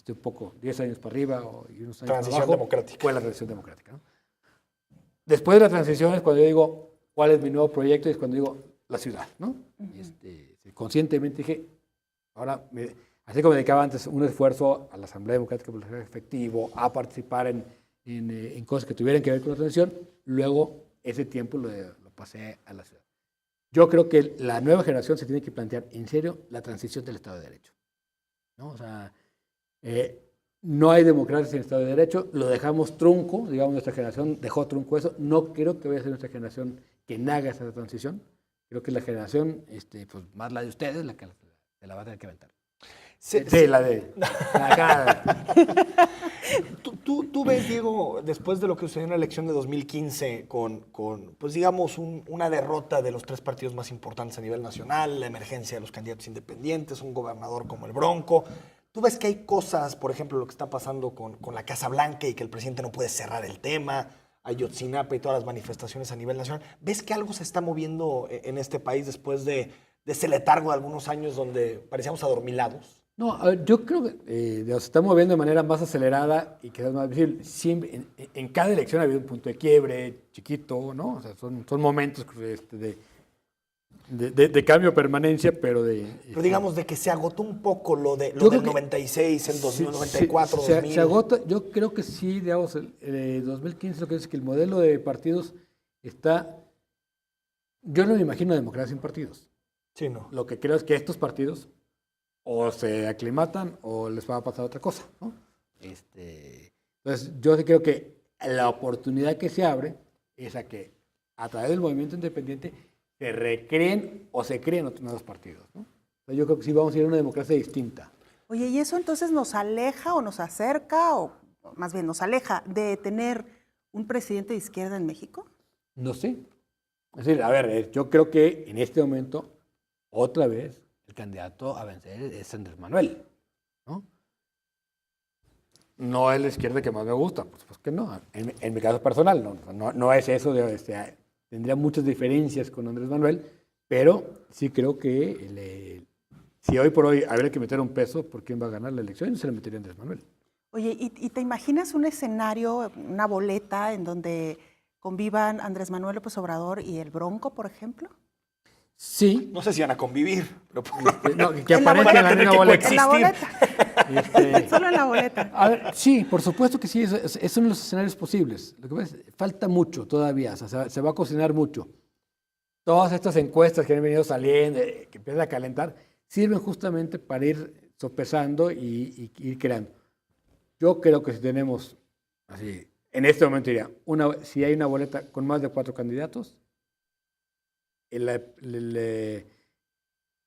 S4: un poco 10 años para arriba y unos años
S2: Transición
S4: para abajo,
S2: democrática.
S4: fue la transición democrática, ¿no? Después de la transición es cuando yo digo cuál es mi nuevo proyecto y es cuando digo la ciudad, ¿no? Conscientemente dije, así como dedicaba antes un esfuerzo a la Asamblea Democrática por el Desarrollo Efectivo, a participar en cosas que tuvieran que ver con la transición, luego ese tiempo lo pasé a la ciudad. Yo creo que la nueva generación se tiene que plantear en serio la transición del Estado de Derecho, ¿no? O sea, no hay democracia sin Estado de Derecho, lo dejamos trunco, digamos, nuestra generación dejó trunco eso. No creo que vaya a ser nuestra generación quien haga esa transición. Creo que la generación, pues más la de ustedes, la que se la va a tener que aventar. Sí, la de...
S2: ¿Tú ves, Diego, después de lo que sucedió en la elección de 2015 con pues digamos, una derrota de los 3 partidos más importantes a nivel nacional, la emergencia de los candidatos independientes, un gobernador como el Bronco? ¿Tú ves que hay cosas, por ejemplo, lo que está pasando con la Casa Blanca y que el presidente no puede cerrar el tema, Ayotzinapa y todas las manifestaciones a nivel nacional? ¿Ves que algo se está moviendo en este país después de ese letargo de algunos años donde parecíamos adormilados?
S4: No, a ver, yo creo que se está moviendo de manera más acelerada y quizás más visible. Siempre, en cada elección ha habido un punto de quiebre chiquito, ¿no? O sea, son momentos de cambio, permanencia, pero
S2: Pero digamos de que se agotó un poco lo del 96, el 2094, 2000.
S4: Se agota, yo creo que sí, digamos, el 2015 lo que es que el modelo de partidos está... Yo no me imagino democracia sin partidos.
S2: Sí, no.
S4: Lo que creo es que estos partidos o se aclimatan o les va a pasar otra cosa, ¿no? Entonces, yo sí creo que la oportunidad que se abre es a que a través del movimiento independiente se recreen o se creen otros nuevos partidos, ¿no? Entonces, yo creo que sí vamos a ir a una democracia distinta.
S1: Oye, ¿y eso entonces nos aleja o nos acerca, o más bien nos aleja de tener un presidente de izquierda en México?
S4: No sé. Es decir, a ver, yo creo que en este momento, otra vez, el candidato a vencer es Andrés Manuel, ¿no? No es la izquierda que más me gusta, pues que no. En mi caso personal, no es eso. Tendría muchas diferencias con Andrés Manuel, pero sí creo que si hoy por hoy habría que meter un peso por quién va a ganar la elección, yo se le metería a Andrés Manuel.
S1: Oye, ¿y te imaginas un escenario, una boleta en donde convivan Andrés Manuel López Obrador y el Bronco, por ejemplo?
S4: Sí.
S2: No sé si van a convivir, pero
S4: que aparezcan en la misma boleta.
S1: En la boleta. Solo en la boleta.
S4: A ver, sí, por supuesto que sí, es uno de los escenarios posibles. Lo que pasa es que falta mucho todavía, o sea, se va a cocinar mucho. Todas estas encuestas que han venido saliendo, que empiezan a calentar, sirven justamente para ir sopesando y ir creando. Yo creo que si tenemos, así, en este momento diría, si hay una boleta con más de 4 candidatos,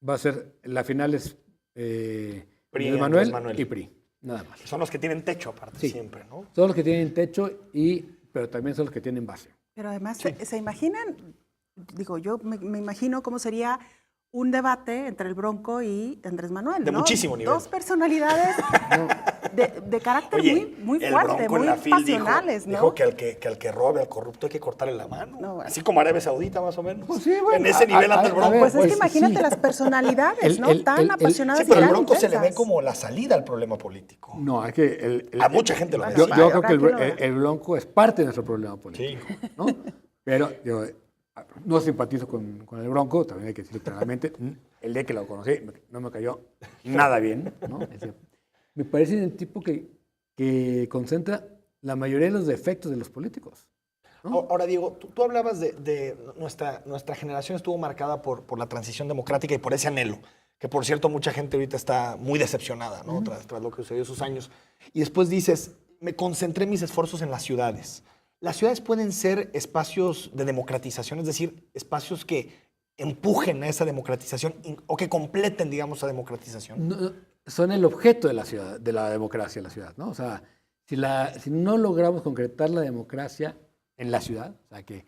S4: va a ser, la final es
S2: PRI,
S4: Manuel y PRI, nada más.
S2: Son los que tienen techo aparte, sí, siempre, ¿no?
S4: Son los que tienen techo, pero también son los que tienen base.
S1: Pero además, sí. ¿Se imaginan? Digo, yo me imagino cómo sería un debate entre el Bronco y Andrés Manuel,
S2: de
S1: ¿no?
S2: muchísimo nivel.
S1: 2 personalidades de carácter muy fuerte, muy pasionales,
S2: dijo que al que robe, al corrupto, hay que cortarle la mano.
S1: No, bueno.
S2: Así como Arabia Saudita, más o menos.
S4: Pues sí, bueno,
S2: en ese nivel anda el Bronco.
S1: Pues es que imagínate las personalidades, ¿no? Tan apasionadas.
S2: Sí, pero
S1: y
S2: el
S1: tan
S2: Bronco
S1: intensas.
S2: se le ve como la salida al problema político.
S4: No, es que
S2: a mucha gente lo ve.
S4: Yo creo que el Bronco es parte de nuestro problema político. Sí. ¿No? Pero yo no simpatizo con el Bronco, también hay que decirlo claramente. El día que lo conocí no me cayó nada bien, ¿no? Me parece un tipo que concentra la mayoría de los defectos de los políticos, ¿no?
S2: Ahora, Diego, tú hablabas de nuestra generación estuvo marcada por la transición democrática y por ese anhelo, que por cierto mucha gente ahorita está muy decepcionada, ¿no? Tras lo que sucedió esos años. Y después dices, me concentré mis esfuerzos en las ciudades. Las ciudades pueden ser espacios de democratización, es decir, espacios que empujen a esa democratización o que completen, digamos, esa democratización.
S4: No, son el objeto de la ciudad, de la democracia en la ciudad, ¿no? O sea, si no logramos concretar la democracia en la ciudad, o sea, que,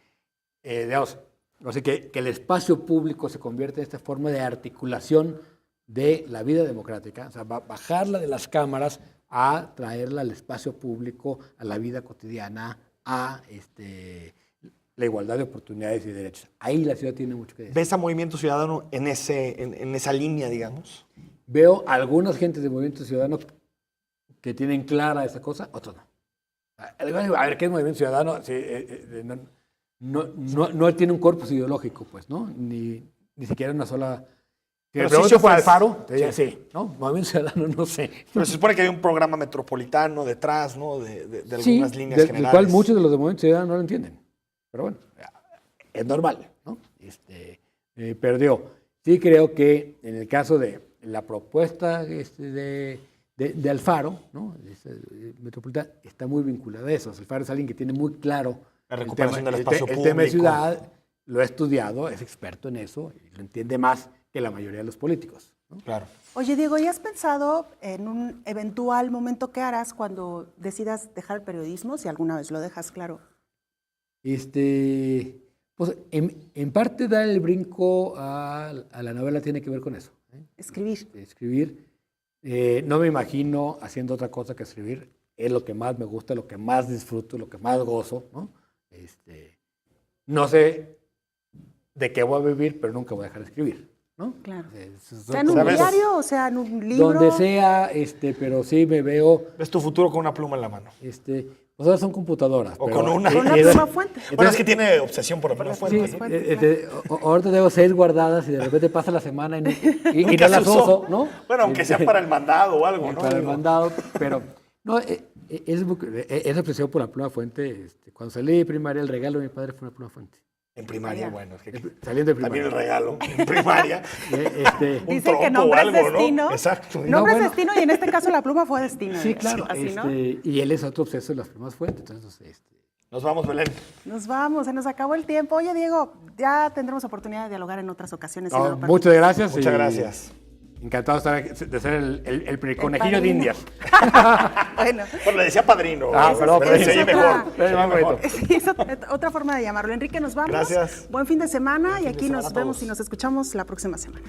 S4: digamos, o sea, que el espacio público se convierte en esta forma de articulación de la vida democrática, o sea, bajarla de las cámaras a traerla al espacio público, a la vida cotidiana, a la igualdad de oportunidades y derechos. Ahí la ciudad tiene mucho que decir.
S2: ¿Ves a Movimiento Ciudadano en esa línea, digamos?
S4: Veo algunas gentes de Movimiento Ciudadano que tienen clara esa cosa, otros no. A ver, ¿qué es Movimiento Ciudadano? Sí, no tiene un corpus ideológico, pues, ¿no? Ni siquiera una sola...
S2: Pero
S4: Pero
S2: sí
S4: si fue
S2: fue-
S4: Alfaro, te diría,
S2: sí.
S4: sí, ¿no? Movimiento Ciudadano, no sé.
S2: Pero se supone que hay un programa metropolitano detrás, ¿no? De
S4: Sí,
S2: algunas líneas
S4: del
S2: generales.
S4: cual muchos de los de Movimiento Ciudadano no lo entienden. Pero bueno, es normal, ¿no? Perdió. Sí creo que en el caso de la propuesta de Alfaro, ¿no? Metropolitana, está muy vinculada a eso. Alfaro es alguien que tiene muy claro
S2: La recuperación del
S4: el
S2: espacio
S4: el tema de
S2: público.
S4: ciudad, lo ha estudiado, es experto en eso y lo entiende más que la mayoría de los políticos, ¿no?
S2: Claro.
S1: Oye, Diego, ¿y has pensado en un eventual momento que harás cuando decidas dejar el periodismo, si alguna vez lo dejas, claro?
S4: Pues en parte dar el brinco a la novela tiene que ver con eso, ¿eh?
S1: Escribir.
S4: Escribir. No me imagino haciendo otra cosa que escribir. Es lo que más me gusta, lo que más disfruto, lo que más gozo, ¿no? No sé de qué voy a vivir, pero nunca voy a dejar de escribir, ¿no?
S1: Claro.
S4: Son
S1: Sea en un
S2: ¿sabes?
S1: diario o sea en un libro.
S4: donde sea, pero sí me veo,
S2: Ves tu futuro con una pluma en la mano.
S4: pues ahora son computadoras.
S2: O
S4: pero-
S2: con una.
S1: Con una pluma fuente.
S2: Bueno, es que tiene obsesión por la pluma
S1: Sí,
S2: fuente. ¿no?
S4: ahorita tengo 6 guardadas y de repente pasa la semana y
S2: Nunca
S4: no las
S2: se usó.
S4: uso, ¿no?
S2: Bueno, aunque sea para el mandado o algo, ¿no?
S4: Para el
S2: Digo,
S4: mandado, pero no, esa obsesión por la pluma fuente, cuando salí de primaria, el regalo de mi padre fue una pluma fuente.
S2: En primaria, bueno. Es que
S4: Saliendo de
S2: también
S4: primaria.
S2: el regalo. En primaria. Un
S1: Dicen que
S2: trompo
S1: nombre
S2: o
S1: es
S2: algo,
S1: destino.
S2: ¿no? Exacto.
S1: Nombre
S4: No,
S1: es
S4: bueno.
S1: destino y en este caso la pluma fue destino.
S4: Sí, claro.
S1: Así, ¿no?
S4: Y él es otro obseso de las plumas fuentes. Entonces,
S2: Nos vamos, Belén.
S1: Nos vamos, se nos acabó el tiempo. Oye, Diego, ya tendremos oportunidad de dialogar en otras ocasiones. si
S4: no,
S1: me lo permites.
S4: muchas gracias.
S2: Muchas
S4: y
S2: gracias.
S4: Encantado de ser el conejillo de
S1: padrino.
S4: Indias.
S1: Bueno,
S2: Bueno, le decía padrino.
S4: Ah,
S2: Pero
S4: perdón,
S2: se oye
S1: otra-
S2: mejor.
S4: es más bonito.
S1: sí, es otra forma de llamarlo. Enrique, nos vamos.
S2: Gracias.
S1: Buen fin de semana y
S2: fin de
S1: aquí
S2: semana
S1: nos
S2: a
S1: vemos
S2: todos.
S1: y nos escuchamos la próxima semana.